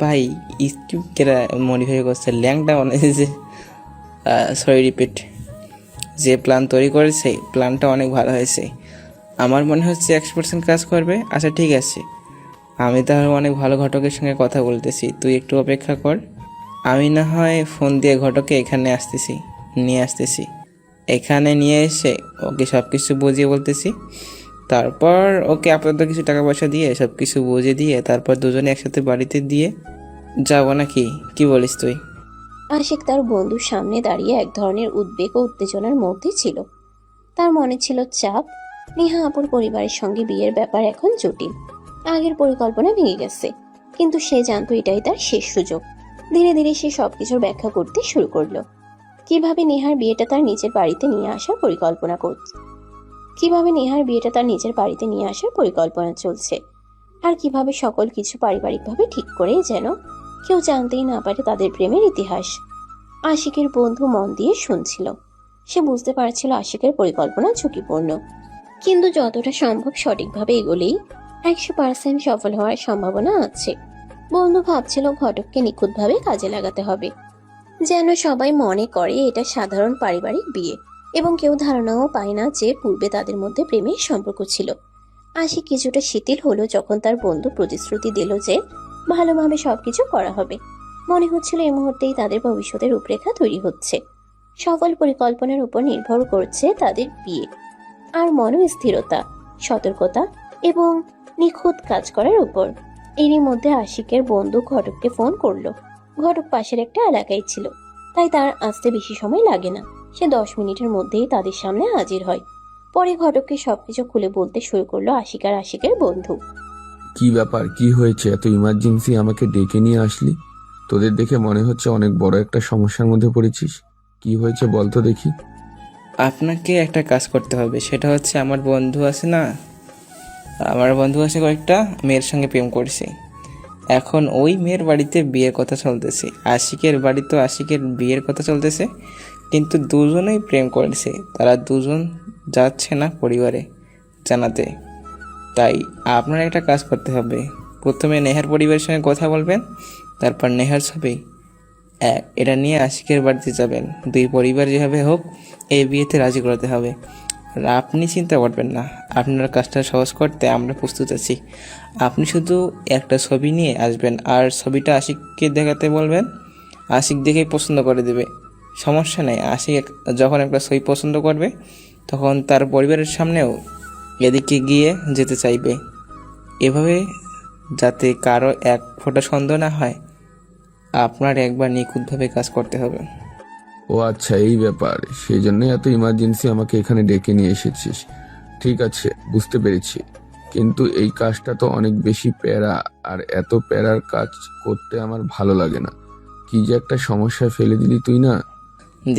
ভাই, স্ক্রিপ্টরা মডিফাই করছে, ল্যাংটা মনে হয়েছে। Sorry, repeat. যে প্ল্যান তৈরি করেছে প্ল্যানটা অনেক ভালো হয়েছে। আমার মনে হচ্ছে 100% কাজ করবে। আচ্ছা ঠিক আছে, আমি তাহলে অনেক ভালো ঘটকের সঙ্গে কথা বলতেছি, তুই একটু অপেক্ষা কর। আমি না হয় ফোন দিয়ে ঘটকে এখানে নিয়ে আসতেছি। এখানে নিয়ে এসে ওকে সব কিছু বুঝিয়ে বলতেছি। তারপর ওকে আপাতত কিছু টাকা পয়সা দিয়ে সব কিছু বুঝিয়ে দিয়ে তারপর দুজনে একসাথে বাড়িতে দিয়ে যাবো নাকি, কি বলিস তুই? আশিক তার বন্ধুর সামনে দাঁড়িয়ে এক ধরনের উদ্বেগ ও উত্তেজনার মধ্যে ছিল। তার মনে ছিল চাপ। নেহা আপুর পরিবারের সঙ্গে বিয়ের ব্যাপার এখন জটিল। আগের পরিকল্পনা ভেঙে গেছে, কিন্তু সে জানতো এটাই তার শেষ সুযোগ। ধীরে ধীরে সে সবকিছুর ব্যাখ্যা করতে শুরু করলো। কিভাবে নেহার বিয়েটা তার নিজের বাড়িতে নিয়ে আসার পরিকল্পনা চলছে, আর কিভাবে সকল কিছু পারিবারিকভাবে ঠিক করে যেন কেউ জানতেই না পারে তাদের প্রেমের ইতিহাস। আশিকের বন্ধু মন দিয়ে শুনছিল। সে বুঝতে পারছিল আশিকের পরিকল্পনা ঝুঁকিপূর্ণ, কিন্তু যতটা সম্ভব সঠিকভাবে এগোলেই 100% সফল হওয়ার সম্ভাবনা আছে। বন্ধু ভাবছিল ঘটককে নিখুঁতভাবে কাজে লাগাতে হবে, যেন সবাই মনে করে এটা সাধারণ পারিবারিক বিয়ে, এবং কেউ ধারণাও পায় না যে পূর্বে তাদের মধ্যে প্রেমের সম্পর্ক ছিল। আশিক কিছুটা শিথিল হলো যখন তার বন্ধু প্রতিশ্রুতি দিল যে ভালোভাবে সবকিছু করা হবে। মনে হচ্ছিল এই মুহূর্তেই তাদের ভবিষ্যতের রূপরেখা তৈরি হচ্ছে। সফল পরিকল্পনার উপর নির্ভর করছে তাদের বিয়ে, আর মনস্থিরতা, সতর্কতা এবং নিখুঁত কাজ করার উপর। এরই মধ্যে আশিকের বন্ধু ঘটককে ফোন করলো। ঘটক পাশের একটা এলাকায় ছিল, তাই তার আসতে বেশি সময় লাগে না। সে 10 মিনিটের মধ্যেই তাদের সামনে হাজির হয়। পরে ঘটককে সবকিছু খুলে বলতে শুরু করলো আশিক আর আশিকের বন্ধু। কি ব্যাপার, কি হয়েছে? এত ইমার্জেন্সি আমাকে ডেকে নিয়ে আসলি? তোদের দেখে মনে হচ্ছে অনেক বড় একটা সমস্যার মধ্যে পড়েছিস। কি হয়েছে বল তো দেখি। আপনাকে একটা কাজ করতে হবে, সেটা হচ্ছে আমার বন্ধু আছে কয়েকটা মেয়ের সঙ্গে প্রেম করছে। এখন ওই মেয়ের বাড়িতে বিয়ের কথা চলতেছে, আশিকের বাড়িতে আশিকের বিয়ের কথা চলতেছে, কিন্তু দুজনেই প্রেম করেছে। তারা দুজন যাচ্ছে না পরিবারে জানাতে। তাই আপনার একটা কাজ করতে হবে। প্রথমে নেহার পরিবারের সঙ্গে কথা বলবেন, তারপর নেহার ছবি এটা নিয়ে আশিকের বাড়িতে যাবেন। দুই পরিবার যেভাবে হোক এই বিয়েতে রাজি করাতে হবে। আর আপনি চিন্তা করবেন না, আপনার কাজটা সহজ করতে আমরা প্রস্তুত আছি। আপনি শুধু একটা ছবি নিয়ে আসবেন, আর ছবিটা আশিককে দেখাতে বলবেন। আশিক দেখেই পছন্দ করে দেবে, সমস্যা নেই। আশিক যখন একটা ছবি পছন্দ করবে তখন তার পরিবারের সামনেও এদিকে গিয়ে যেতে চাইবে। এভাবে যাতে কারো এক ফোঁটা সন্দেহ না হয়, আপনার একবার নিখুঁতভাবে কাজ করতে হবে। ও আচ্ছা, এই ব্যাপার। সেই জন্যই এত ইমার্জেন্সি আমাকে এখানে ডেকে নিয়ে এসেছিস। ঠিক আছে, বুঝতে পেরেছি। কিন্তু এই কাজটা তো অনেক বেশি প্যারা, আর এত প্যারার কাজ করতে আমার ভালো লাগে না। কি যে একটা সমস্যায় ফেলে দিলি তুই না।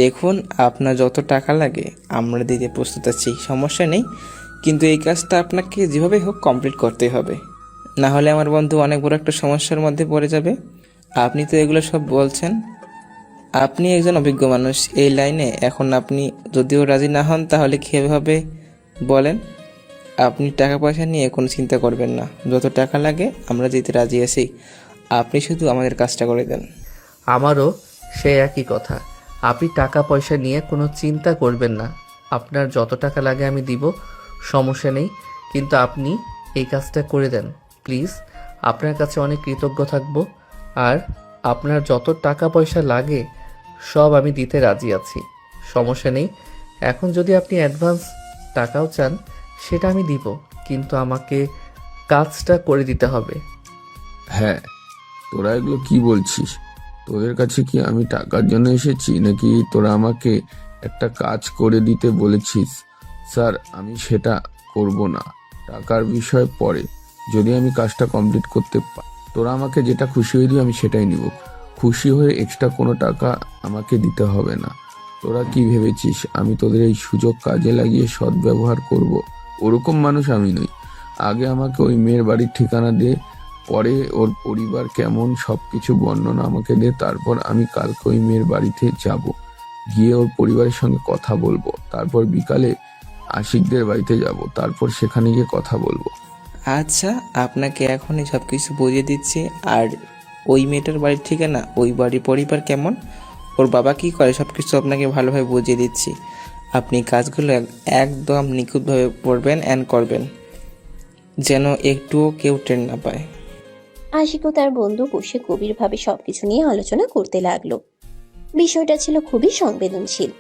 দেখুন, আপনার যত টাকা লাগে আমরা দিতে প্রস্তুত আছি, সমস্যা নেই। কিন্তু এই কাজটা আপনাকে যেভাবে হোক কমপ্লিট করতেই হবে, না হলে আমার বন্ধু অনেক বড় একটা সমস্যার মধ্যে পড়ে যাবে। আপনি তো এগুলো সব বলছেন, আপনি একজন অভিজ্ঞ মানুষ এই লাইনে। এখন আপনি যদিও রাজি না হন তাহলে কীভাবে বলেন? আপনি টাকা পয়সা নিয়ে কোনো চিন্তা করবেন না, যত টাকা লাগে আমরা দিতে রাজি আছি। আপনি শুধু আমাদের কাজটা করে দেন। আমারও সে একই কথা। আপনি টাকা পয়সা নিয়ে কোনো চিন্তা করবেন না, আপনার যত টাকা লাগে আমি দিব, সমস্যা নেই। কিন্তু আপনি এই কাজটা করে দেন প্লিজ। আপনার কাছে অনেক কৃতজ্ঞ থাকব। আর আপনার যত টাকা পয়সা লাগে সব আমি দিতে রাজি আছি, সমস্যা নেই। এখন যদি আপনি অ্যাডভান্স টাকাও চান সেটা আমি দিব, কিন্তু আমাকে কাজটা করে দিতে হবে। হ্যাঁ, তোরা এগুলো কি বলছিস? তোদের কাছে কি আমি টাকার জন্য এসেছি, নাকি তোরা আমাকে একটা কাজ করে দিতে বলেছিস? স্যার, আমি সেটা করব না। টাকার বিষয় পরে, যদি আমি কাজটা কমপ্লিট করতে পারি, তোরা আমাকে যেটা খুশি হয়ে দিবি আমি সেটাই নিব। খুশি হয়ে এক্সট্রা কোনো টাকা আমাকে দিতে হবে না। তোরা কি ভেবেছিস আমি তোদের এই সুযোগ কাজে লাগিয়ে সদ্ব্যবহার করব? ওরকম মানুষ আমি নই। আগে আমাকে ওই মেয়ের বাড়ির ঠিকানা দে, পরে ওর পরিবার কেমন সবকিছু বর্ণনা আমাকে দে, তারপর আমি কালকে ওই মেয়ের বাড়িতে যাব, গিয়ে ওর পরিবারের সঙ্গে কথা বলবো, তারপর বিকালে আশিকদের বাড়িতে যাব, তারপর সেখানে গিয়ে কথা বলবো। আচ্ছা, আপনাকে এখনই সব কিছু বুঝিয়ে দিচ্ছি। আর ওই মেয়েটার বাড়ির ঠিকানা, ওই বাড়ির পরিবার কেমন, ওর বাবা কি করে, সব কিছু আপনাকে ভালোভাবে বুঝিয়ে দিচ্ছি। আপনি কাজগুলো একদম নিখুঁতভাবে পড়বেন অ্যান্ড করবেন, যেন একটুও কেউ টের না পায়। আশিক ও তার বন্ধু বসে গভীরভাবে সবকিছু নিয়ে আলোচনা করতে লাগলো। বিষয়টা ছিল খুবই সংবেদনশীল,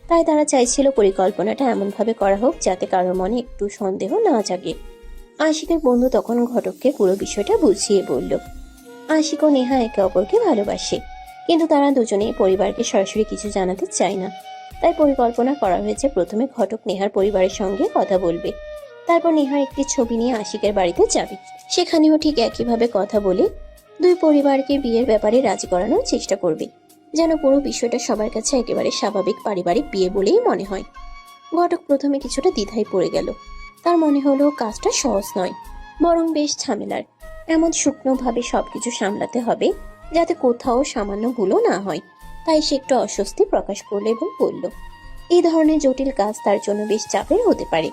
তাই তারা চাইছিল পরিকল্পনাটা এমনভাবে করা হোক যাতে কারোর মনে একটু সন্দেহ না জাগে। আশিকের বন্ধু তখন ঘটককে পুরো বিষয়টা বুঝিয়ে বলল। আশিক ও নেহা একে অপরকে ভালোবাসে, কিন্তু তারা দুজনেই পরিবারকে সরাসরি কিছু জানাতে চায় না। তাই পরিকল্পনা করা হয়েছে প্রথমে ঘটক নেহার পরিবারের সঙ্গে কথা বলবে, তারপর নেহার একটি ছবি নিয়ে আশিকের বাড়িতে যাবে। সেখানেও ঠিক একইভাবে কথা বলে দুই পরিবারকে বিয়ের ব্যাপারে রাজি করানোর চেষ্টা করবে, যেন পুরো বিষয়টা সবার কাছে একেবারে স্বাভাবিক পারিবারিক বিয়ে বলেই মনে হয়। ঘটক প্রথমে কিছুটা দ্বিধায় পড়ে গেল। তার মনে হলো কাজটা সহজ নয়, বরং বেশ ঝামেলার। এমন শুকনোভাবে সবকিছু সামলাতে হবে যাতে কোথাও সামান্য ভুলও না হয়। তাই সে একটু অস্বস্তি প্রকাশ করলো এবং বলল, এই ধরনের জটিল কাজ তার জন্য বেশ চাপের হতে পারে।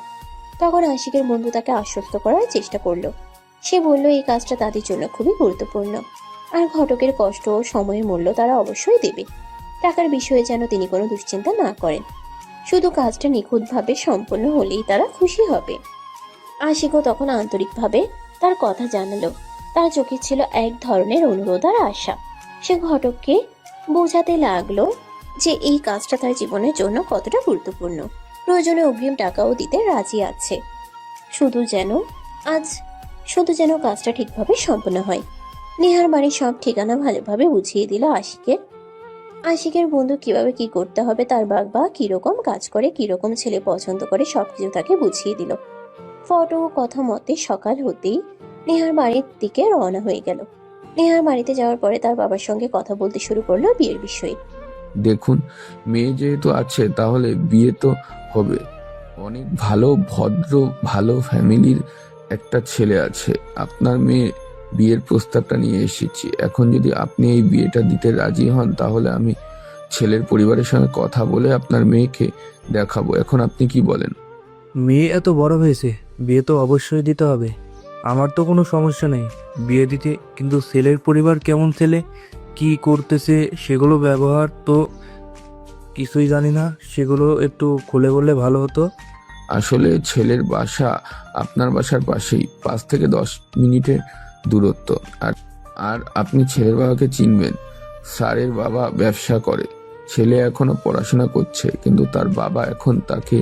তখন আশিকের বন্ধু তাকে আশ্বস্ত করার চেষ্টা করলো। সে বলল এই কাজটা তাদের জন্য খুবই গুরুত্বপূর্ণ, আর ঘটকের কষ্ট ও সময়ের মূল্য তারা অবশ্যই দেবে। টাকার বিষয়ে যেন তিনি কোনো দুশ্চিন্তা না করেন, শুধু কাজটা নিখুঁতভাবে সম্পন্ন হলেই তারা খুশি হবে। আশিকও তখন আন্তরিকভাবে তার কথা জানালো। তার চোখে ছিল এক ধরনের অনুরোধ আর আশা। সে ঘটককে বোঝাতে লাগলো যে এই কাজটা তার জীবনের জন্য কতটা গুরুত্বপূর্ণ, প্রয়োজনে অগ্রিম টাকাও দিতে রাজি আছে, শুধু যেন কাজটা ঠিকভাবে সম্পন্ন হয়। নেহার বাড়ির সব ঠিকানা ভালোভাবে বুঝিয়ে দিল আশিকের বন্ধু কিভাবে কি করতে হবে, তার বাবা কিরকম কাজ করে, কিরকম ছেলে পছন্দ করে, সবকিছু তাকে বুঝিয়ে দিল। ফটো কথা মতে সকাল হতেই নেহার বাড়ির দিকে রওনা হয়ে গেল। নেহার বাড়িতে যাওয়ার পরে তার বাবার সঙ্গে কথা বলতে শুরু করলো বিয়ের বিষয়ে। দেখুন, মেয়ে যেহেতু আছে তাহলে বিয়ে তো হবে। অনেক ভালো ভদ্র ভালো ফ্যামিলির একটা ছেলে আছে। আপনার মেয়ে বিয়ের প্রস্তাবটা নিয়ে এসেছি। এখন যদি আপনি এই বিয়েটা দিতে রাজি হন তাহলে আমি ছেলের পরিবারের সঙ্গে কথা বলে আপনার মেয়েকে দেখাবো। এখন আপনি কি বলেন? মেয়ে এত বড় হয়েছে, বিয়ে তো অবশ্যই দিতে হবে। আমার তো কোনো সমস্যা নেই বিয়ে দিতে, কিন্তু ছেলের পরিবার কেমন, ছেলে কি করতেছে, সেগুলো ব্যবহার তো কিছুই জানি না, সেগুলো একটু খুলে বললে ভালো হতো। আসলে ছেলের বাসা আপনার বাসার পাশেই, 5 থেকে 10 মিনিটের দূরত্ব। আর আপনি ছেলের বাবাকে চিনবেন। স্যারের বাবা ব্যবসা করে, ছেলে এখনো পড়াশোনা করছে, কিন্তু তার বাবা এখন তাকে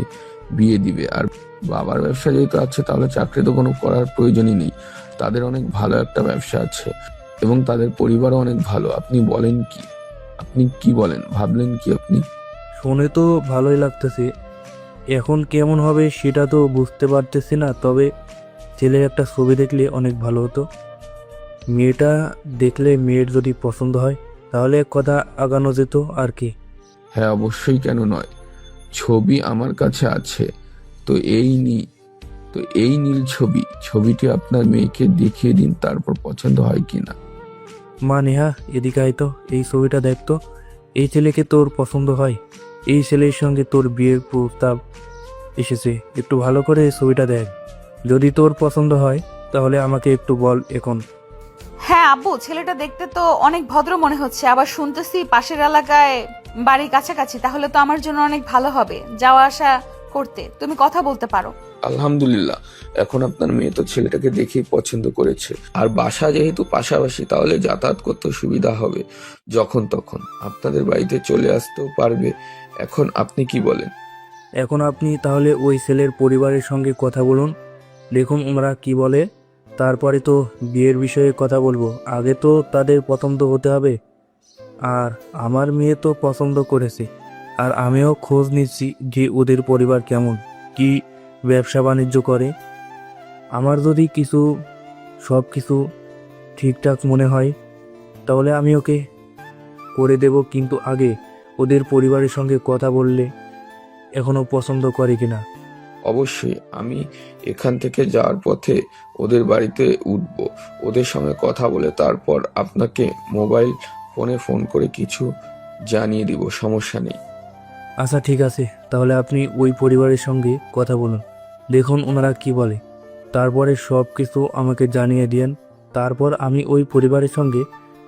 বিয়ে দিবে। আর বাবার ব্যবসা যেহেতু আছে তাহলে চাকরি তো কোনো করার প্রয়োজনই নেই। তাদের অনেক ভালো একটা ব্যবসা আছে এবং তাদের পরিবারও অনেক ভালো। আপনি বলেন কি? আপনি কি বলেন? ভাবলেন কি আপনি? শুনে তো ভালোই লাগতেছে, এখন কেমন হবে সেটা তো বুঝতে পারতেছি না, তবে ছেলের একটা ছবি দেখলে অনেক ভালো হতো। মেয়েটা দেখলে মেয়ের যদি পছন্দ হয় তাহলে এক কথা আগানো যেত আর কি। হ্যাঁ, অবশ্যই, কেন নয়। ছবি আমার কাছে আছে। তো এই নীল ছবিটি আপনার মেয়েকে দেখিয়ে দিন, তারপর পছন্দ হয় কিনা। মা নেহা, এদিকে আয় তো, এই ছবিটা দেখতো। এই ছেলেকে তোর পছন্দ হয়? এই ছেলের সঙ্গে তোর বিয়ের প্রস্তাব এসেছে, একটু ভালো করে এই ছবিটা দেখ। যদি তোর পছন্দ হয় তাহলে আমাকে একটু বল এখন। হ্যাঁ আব্বু, ছেলেটা দেখতে তো অনেক ভদ্র মনে হচ্ছে, আবার শুনতেছি পাশের এলাকায় বাড়ির কাছাকাছি, তাহলে তো আমার জন্য অনেক ভালো হবে যাওয়া আসা করতে। তুমি কথা বলতে পারো। আলহামদুলিল্লাহ, এখন আপনার মেয়ে তো ছেলেটাকে দেখেই পছন্দ করেছে। আর বাসা যেহেতু পাশাপাশি তাহলে যাতায়াত করতে সুবিধা হবে, যখন তখন আপনাদের বাড়িতে চলে আসতেও পারবে। এখন আপনি কি বলেন? এখন আপনি তাহলে ওই ছেলের পরিবারের সঙ্গে কথা বলুন, দেখুন ওনারা কি বলে, তারপরে তো বিয়ের বিষয়ে কথা বলবো। আগে তো তাদের পছন্দ হতে হবে। আর আমার মেয়ে তো পছন্দ করেছে, আর আমিও খোঁজ নিচ্ছি যে ওদের পরিবার কেমন, কি ব্যবসা বাণিজ্য করে। আমার যদি সব কিছু ঠিকঠাক মনে হয় তাহলে আমি ওকে করে দেব, কিন্তু আগে ওদের পরিবারের সঙ্গে কথা বললে এখনও পছন্দ করে কিনা। অবশ্যই আমি এখান থেকে যাওয়ার পথে ওদের বাড়িতে উঠব, ওদের সঙ্গে কথা বলে তারপর আপনাকে মোবাইল ফোনে ফোন করে কিছু জানিয়ে দিব, সমস্যা নেই। আচ্ছা ঠিক আছে, তাহলে আপনি ওই পরিবারের সঙ্গে কথা বলুন, দেখুন ওনারা কি বলে, তারপরে সব কিছু আমাকে জানিয়ে দিন, তারপর আমি ওই পরিবারের সঙ্গে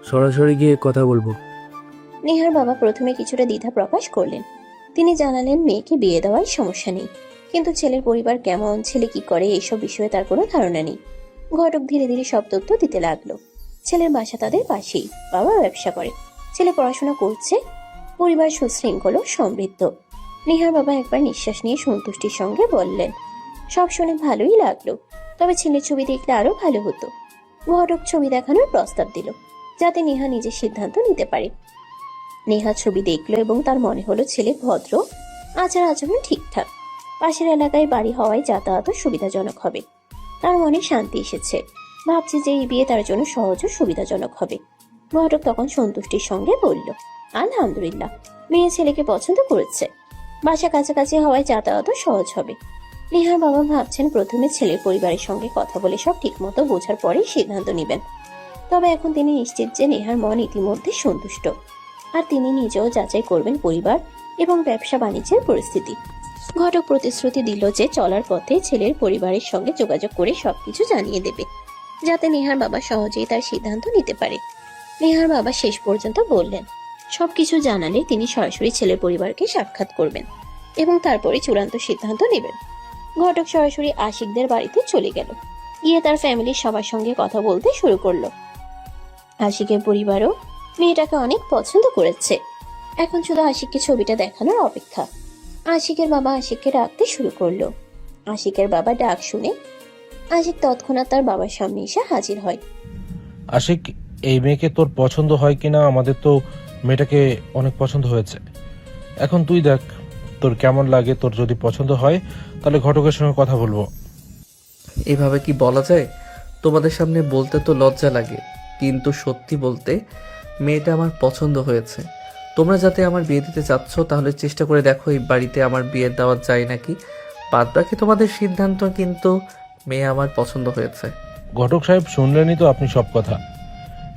সরাসরি গিয়ে কথা বলবো। নেহার বাবা প্রথমে কিছুটা দ্বিধা প্রকাশ করলেন। তিনি জানালেন মেয়েকে বিয়ে দেওয়ার সমস্যা নেই, কিন্তু ছেলের পরিবার কেমন, ছেলে কি করে, এইসব বিষয়ে তার কোনো ধারণা নেই। ঘটক ধীরে ধীরে সব তথ্য দিতে লাগলো। ছেলের বাসা তাদের পাশেই, বাবা ব্যবসা করে, ছেলে পড়াশোনা করছে, পরিবার সুশৃঙ্খল ও সমৃদ্ধ। নেহার বাবা একবার নিঃশ্বাস নিয়ে সন্তুষ্টির সঙ্গে বললেন, সব শুনে ভালোই লাগলো, তবে ছেলের ছবি দেখলে আরো ভালো হতো। ঘটক ছবি দেখানোর প্রস্তাব দিল, যাতে নেহা নিজের সিদ্ধান্ত নিতে পারে। নেহা ছবি দেখলো এবং তার মনে হলো ছেলে ভদ্র, আচার আচরণ ঠিকঠাক, পাশের এলাকায় বাড়ি হওয়ায় যাতায়াত সুবিধাজনক হবে। তার মনে শান্তি এসেছে, ভাবছে যে এই বিয়ে তার জন্য সহজ ও সুবিধাজনক হবে। ঘটক তখন সন্তুষ্টির সঙ্গে বলল, আলহামদুলিল্লাহ, মেয়ে ছেলেকে পছন্দ করেছে, বাসা কাছাকাছি হওয়ায় যাতায়াত সহজ হবে। নেহার বাবা ভাবছেন প্রথমে ছেলের পরিবারের সঙ্গে কথা বলে সব ঠিকমতো বোঝার পরেই সিদ্ধান্ত নেবেন। তবে এখন তিনি নিশ্চিত যে নেহার মন ইতিমধ্যে সন্তুষ্ট, আর তিনি নিজেও যাচাই করবেন পরিবার এবং ব্যবসা বাণিজ্যের পরিস্থিতি। ঘটক প্রতিশ্রুতি দিল যে চলার পথে ছেলের পরিবারের সঙ্গে যোগাযোগ করে সবকিছু জানিয়ে দেবে, যাতে নেহার বাবা সহজেই তার সিদ্ধান্ত নিতে পারে। নেহার বাবা শেষ পর্যন্ত বললেন, সবকিছু জানালে তিনি সরাসরি ছেলের পরিবারকে সাক্ষাৎ করবেন এবং তারপরে চূড়ান্ত সিদ্ধান্ত নেবেন। ঘটক সরাসরি আশিকদের বাড়িতে চলে গেল, গিয়ে তার ফ্যামিলির সবার সঙ্গে কথা বলতে শুরু করলো। আশিকের পরিবারও মেয়েটাকে অনেক পছন্দ করেছে, এখন শুধু আশিককে ছবিটা দেখানোর অপেক্ষা। আশিকের বাবা আশিককে ডাকতে শুরু করলো। আশিকের বাবা ডাক শুনে আশিক তৎক্ষণাৎ তার বাবার সামনে এসে হাজির হয়। আশিক, এই মেয়েকে তোর পছন্দ হয় কিনা, আমাদের তো মেয়েটাকে অনেক পছন্দ হয়েছে, এখন তুই দেখ তোর কেমন লাগে, তোর যদি পছন্দ হয় তাহলে ঘটকের সঙ্গে কথা বলবো। এভাবে কি বলা যায়? তোমাদের সামনে বলতে তো লজ্জা লাগে, কিন্তু সত্যি বলতে মেয়েটা আমার পছন্দ হয়েছে। তোমরা যাতে আমার বিয়ে দিতে চাচ্ছ, তাহলে চেষ্টা করে দেখো এই বাড়িতে আমার বিয়ে দেওয়া যায় নাকি। বাদ বাকি তোমাদের সিদ্ধান্ত, কিন্তু মেয়ে আমার পছন্দ হয়েছে। ঘটক সাহেব, শুনলেনই তো আপনি সব কথা।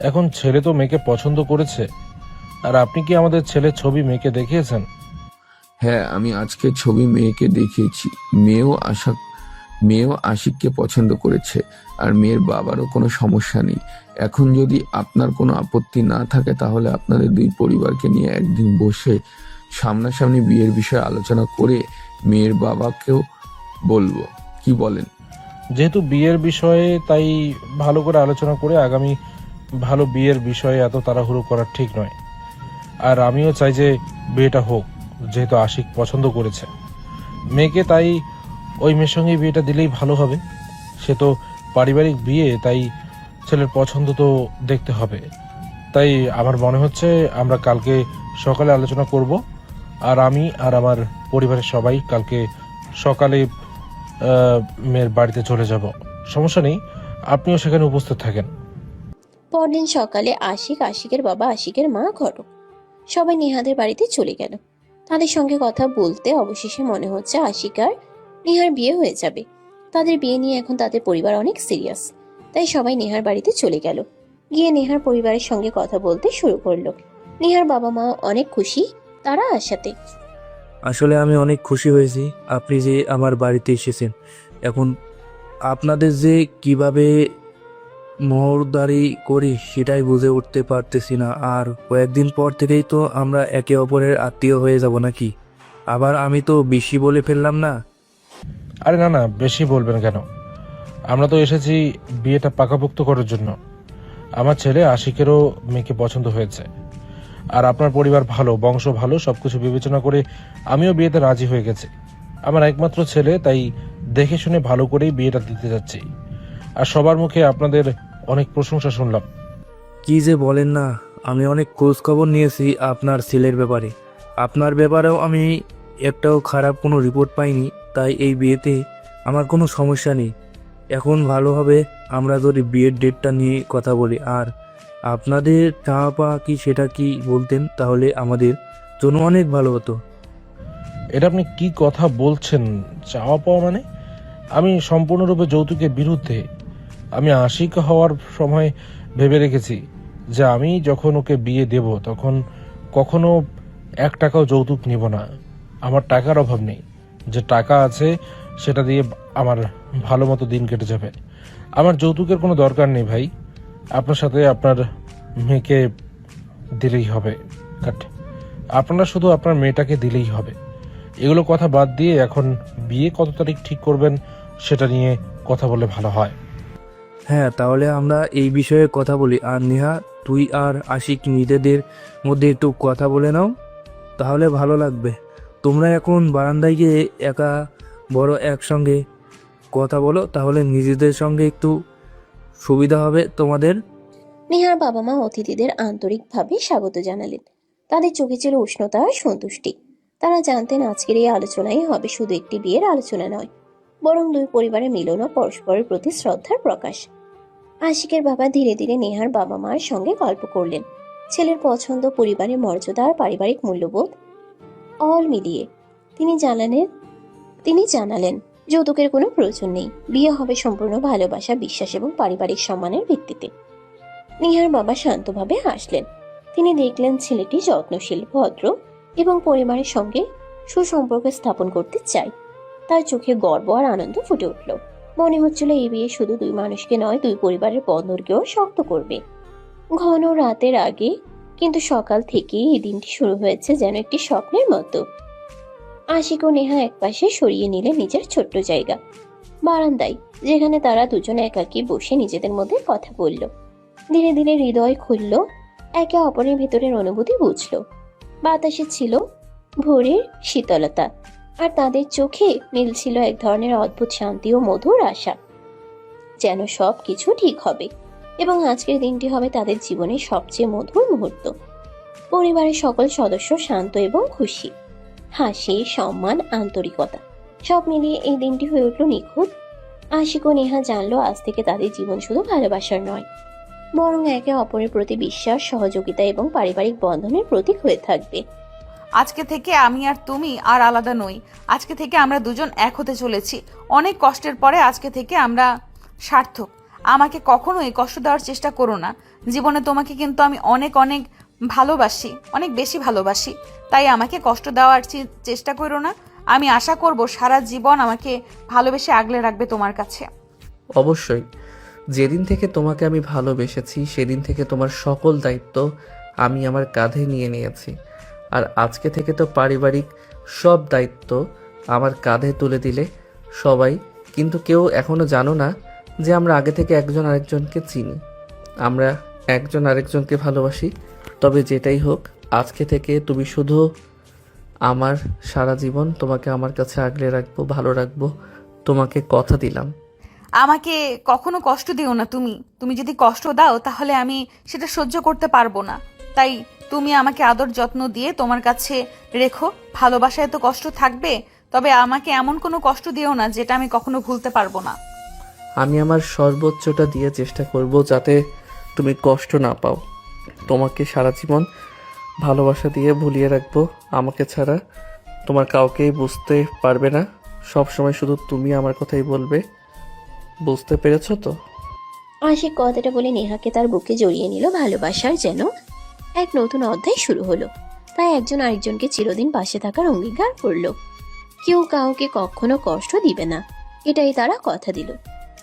এখন ছেলে তো মেয়েকে পছন্দ করেছে, আর আপনি কি আমাদের ছেলের ছবি মেয়েকে দেখিয়েছেন? হ্যাঁ, আমি আজকে ছবি মেয়েকে দেখিয়েছি। মেয়েও আশিককে পছন্দ করেছে, আর মেয়ের বাবারও কোনো সমস্যা নেই। এখন যদি আপনার কোনো আপত্তি না থাকে তাহলে আপনাদের দুই পরিবারকে নিয়ে একদিন বসে সামনাসামনি বিয়ের বিষয়ে আলোচনা করে মেয়ের বাবাকেও বলবো, কি বলেন? যেহেতু বিয়ের বিষয়ে, তাই ভালো করে আলোচনা করে আগামী ভালো বিয়ের বিষয়ে এত তাড়াহুড়ো করা ঠিক নয়। আর আমিও চাই যে বিয়েটা হোক, যেহেতু আশিক পছন্দ করেছে মেয়েকে, তাই ওই মেয়ের সঙ্গে বিয়েটা দিলেই ভালো হবে। সে তো পারিবারিক বিয়ে, তাই ছেলের পছন্দ তো দেখতে হবে। তাই আমার মনে হচ্ছে আমরা কালকে সকালে আলোচনা করব, আর আমি আর আমার পরিবারের সবাই কালকে সকালে মেয়ের বাড়িতে চলে যাব। সমস্যা নেই, আপনিও সেখানে উপস্থিত থাকেন। পরদিন সকালে আশিক, আশিকের বাবা, আশিকের মা, ঘটক সবাই নেহাদের বাড়িতে চলে গেল। তাদের সঙ্গে কথা বলতে অবশেষে মনে হচ্ছে আশিক আর নেহার বিয়ে হয়ে যাবে। তাদের বিয়ে নিয়ে এখন তাদের পরিবার অনেক সিরিয়াস, তাই সবাই নেহার বাড়িতে চলে গেল। গিয়ে নেহার পরিবারের সঙ্গে কথা বলতে শুরু করলো। নেহার বাবা মা অনেক খুশি তারা আসাতে। আসলে আমি অনেক খুশি হয়েছি আপনি যে আমার বাড়িতে এসেছেন। এখন আপনাদের যে কিভাবে মোহরদারি করি সেটাই বুঝে উঠতে পারতেছি না। আর কয়েকদিন পর থেকেই তো আমরা একে অপরের আত্মীয় হয়ে যাব নাকি? আবার আমি তো বেশি বলে ফেললাম না? আরে না না, বেশি বলবেন কেন? আমরা তো এসেছি বিয়েটা পাকাপোক্ত করার জন্য। আমার ছেলে আশিকেরও মেয়েকে পছন্দ হয়েছে, আর আপনার পরিবার ভালো, বংশ ভালো, সবকিছু বিবেচনা করে আমিও বিয়েতে রাজি হয়ে গেছি। আমার একমাত্র ছেলে, তাই দেখে শুনে ভালো করেই বিয়েটা দিতে যাচ্ছি। আর সবার মুখে আপনাদের অনেক প্রশংসা শুনলাম। কি যে বলেন না, আমি অনেক খোঁজ খবর নিয়েছি আপনার ছেলের ব্যাপারে। আপনার ব্যাপারেও আমি একটাও খারাপ কোনো রিপোর্ট পাইনি, তাই এই বিয়েতে আমার কোনো সমস্যা নেই। এখন ভালো হবে আমরা তোর বিয়ের ডেটটা নিয়ে কথা বলি। আর আপনাদের চাওয়া পাওয়া কি সেটা কি বলতেন, তাহলে আমাদের জন্য অনেক ভালো হতো। এটা আপনি কি কথা বলছেন? চাওয়া পাওয়া মানে? আমি সম্পূর্ণরূপে যৌতুকের বিরুদ্ধে। আমি আশিক হওয়ার সময় ভেবে রেখেছি যে আমি যখন ওকে বিয়ে দেব তখন কখনো 1 টাকাও যৌতুক নিব না। আমার টাকার অভাব নেই, যে টাকা আছে সেটা দিয়ে আমার ভালো মতো দিন কেটে যাবে। আমার যৌতুকের কোনো দরকার নেই ভাই। আপনার সাথে আপনার মেয়েকে দিলেই হবে। কাট। আপনারা শুধু আপনার মেয়েটাকে দিলেই হবে। এগুলো কথা বাদ দিয়ে এখন বিয়ে কত তারিখ ঠিক করবেন সেটা নিয়ে কথা বলে ভালো হয়। হ্যাঁ, তাহলে আমরা এই বিষয়ে কথা বলি। আর নেহা, তুই আর আশিক নিজেদের মধ্যে একটু কথা বলে নাও, তাহলে ভালো লাগবে। তোমরা এখন বারান্দায় গিয়ে একা বড় একসঙ্গে কথা বলো, তাহলে নিজেদের সঙ্গে একটু সুবিধা হবে তোমাদের। নেহার বাবা মা অতিথিদের আন্তরিকভাবে স্বাগত জানালেন। তাদের চোখে ছিল উষ্ণতা আর সন্তুষ্টি। তারা জানতেন আজকের এই আলোচনাই হবে শুধু একটি বিয়ের আলোচনা নয়, বরং দুই পরিবারের মিলন ও পরস্পরের প্রতি শ্রদ্ধার প্রকাশ। আশিকের বাবা ধীরে ধীরে নেহার বাবা মার সঙ্গে গল্প করলেন। ছেলের পছন্দ, পরিবারের মর্যাদা আর পারিবারিক মূল্যবোধ অল মিলিয়ে তিনি জানালেন যৌতুকের কোনো প্রয়োজন নেই। বিয়ে হবে সম্পূর্ণ ভালোবাসা, বিশ্বাস এবং পারিবারিক সম্মানের ভিত্তিতে। নেহার বাবা শান্তভাবে হাসলেন। তিনি দেখলেন ছেলেটি যত্নশীল, ভদ্র এবং পরিবারের সঙ্গে সুসম্পর্ক স্থাপন করতে চায়। তার চোখে গর্ব আর আনন্দ ফুটে উঠল। মনে হচ্ছিল এই বিয়ে শুধু দুই মানুষকে নয়, দুই পরিবারের বন্ধনকেও শক্ত করবে। ঘন রাতের আগে কিন্তু সকাল থেকেই এই দিনটি শুরু হয়েছে যেন একটি স্বপ্নের মতো। আশিক ও নেহা একপাশে সরিয়ে নিলেন নিজের ছোট্ট জায়গা, বারান্দায়, যেখানে তারা দুজন একাকী বসে নিজেদের মধ্যে কথা বলল। ধীরে ধীরে হৃদয় খুলল, একে অপরের ভেতরের অনুভূতি বুঝল। বাতাসে ছিল ভোরের শীতলতা, আর তাদের চোখে মিলছিল এক ধরনের অদ্ভুত শান্তি ও মধুর আশা, যেন সব কিছু ঠিক হবে এবং আজকের দিনটি হবে তাদের জীবনের সবচেয়ে মধুর মুহূর্ত। পরিবারের সকল সদস্য শান্ত এবং খুশি। হাসি, সম্মান, আন্তরিকতা সব মিলিয়ে এই দিনটি হয়ে উঠল নিখুঁত। আশিক ও নেহা জানলো আজ থেকে তাদের জীবন শুধু ভালোবাসার নয়, বরং একে অপরের প্রতি বিশ্বাস, সহযোগিতা এবং পারিবারিক বন্ধনের প্রতীক হয়ে থাকবে। আজকে থেকে আমি আর তুমি আর আলাদা নই। আজকে থেকে আমরা দুজন এক হতে চলেছি। অনেক কষ্টের পরে আজকে থেকে আমরা সার্থক। আমাকে কখনোই কষ্ট দেওয়ার চেষ্টা করো না। জীবনে তোমাকে কিন্তু আমি অনেক অনেক ভালোবাসি, অনেক বেশি ভালোবাসি। তাই আমাকে কষ্ট দেওয়ার চেষ্টা করো না। আমি আশা করব সারা জীবন আমাকে ভালোবেসে আগলে রাখবে তোমার কাছে। অবশ্যই। যেদিন থেকে তোমাকে আমি ভালোবেসেছি সেদিন থেকে তোমার সকল দায়িত্ব আমি আমার কাঁধে নিয়ে নিয়েছি। আর আজকে থেকে তো পারিবারিক সব দায়িত্ব আমার কাঁধে তুলে দিলে সবাই। কিন্তু কেউ এখনো জানো না যে আমরা আগে থেকে একজন আরেকজনকে চিনি, আমরা একজন আরেকজনকে ভালোবাসি। তবে যেটাই হোক, আজকে থেকে তুমি শুধু আমার, সারা জীবন তোমাকে আমার কাছে আগলে রাখবো, ভালো রাখবো, তোমাকে কথা দিলাম। আমাকে কখনো কষ্ট দিও না। তুমি যদি কষ্ট দাও তাহলে আমি সেটা সহ্য করতে পারবো না। তাই তুমি আমাকে আদর যত্ন দিয়ে তোমার কাছে রেখো। ভালোবাসায় তো কষ্ট থাকবে, তবে আমাকে এমন কোনো কষ্ট দিও না যেটা আমি কখনো ভুলতে পারবো না। আমি আমার সর্বোচ্চটা দিয়ে চেষ্টা করব যাতে তুমি কষ্ট না পাও। তোমাকে সারা জীবন ভালোবাসা দিয়ে ভুলিয়ে রাখবো। আমাকে ছাড়া তোমার কাউকেই বুঝতে পারবে না। সব সময় শুধু তুমি আমার কথাই বলবে। বুঝতে পেরেছো তো? আশিক কথাটা বলে নেহাকে তার বুকে জড়িয়ে নিল। ভালোবাসার যেন এক নতুন অধ্যায় শুরু হলো। তাই একজন আরেকজনকে চিরদিন পাশে থাকার অঙ্গীকার করলো। কেউ কাউকে কখনো কষ্ট দিবে না, এটাই তারা কথা দিল।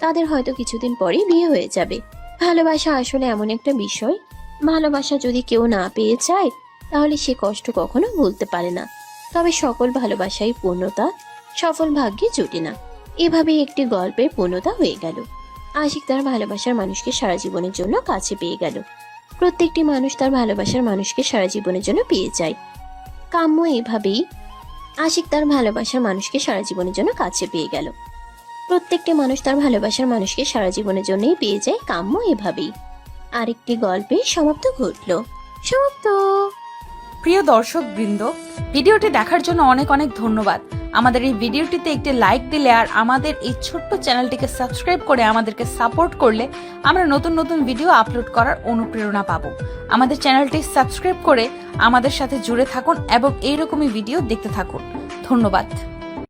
তাদের হয়তো কিছুদিন পরেই বিয়ে হয়ে যাবে। ভালোবাসা আসলে এমন একটা বিষয়, ভালোবাসা যদি কেউ না পেয়ে যায় তাহলে সে কষ্ট কখনো ভুলতে পারে না। তবে সকল ভালোবাসাই পূর্ণতা, সফল ভাগ্যে জুটে না। এভাবেই একটি গল্পের পূর্ণতা হয়ে গেল। আশিক তার ভালোবাসার মানুষকে সারা জীবনের জন্য কাছে পেয়ে গেল। প্রত্যেকটি মানুষ তার ভালোবাসার মানুষকে সারা জীবনের জন্য পেয়ে যায়। কাম্য এভাবেই আশিক তার ভালোবাসার মানুষকে সারা জীবনের জন্য কাছে পেয়ে গেল। প্রত্যেকটি মানুষ তার ভালোবাসার মানুষকে সারা জীবনের জন্যই পেয়ে যায়। কাম্য এভাবেই আরেকটি গল্পে সমাপ্ত ঘটলো। সমাপ্ত। প্রিয় দর্শক বৃন্দ, ভিডিওটি দেখার জন্য অনেক অনেক ধন্যবাদ। আমাদের এই ভিডিওটিতে একটি লাইক দিলে আর আমাদের এই ছোট্ট চ্যানেলটিকে সাবস্ক্রাইব করে আমাদেরকে সাপোর্ট করলে আমরা নতুন নতুন ভিডিও আপলোড করার অনুপ্রেরণা পাবো। আমাদের চ্যানেলটি সাবস্ক্রাইব করে আমাদের সাথে জুড়ে থাকুন এবং এইরকমই ভিডিও দেখতে থাকুন। ধন্যবাদ।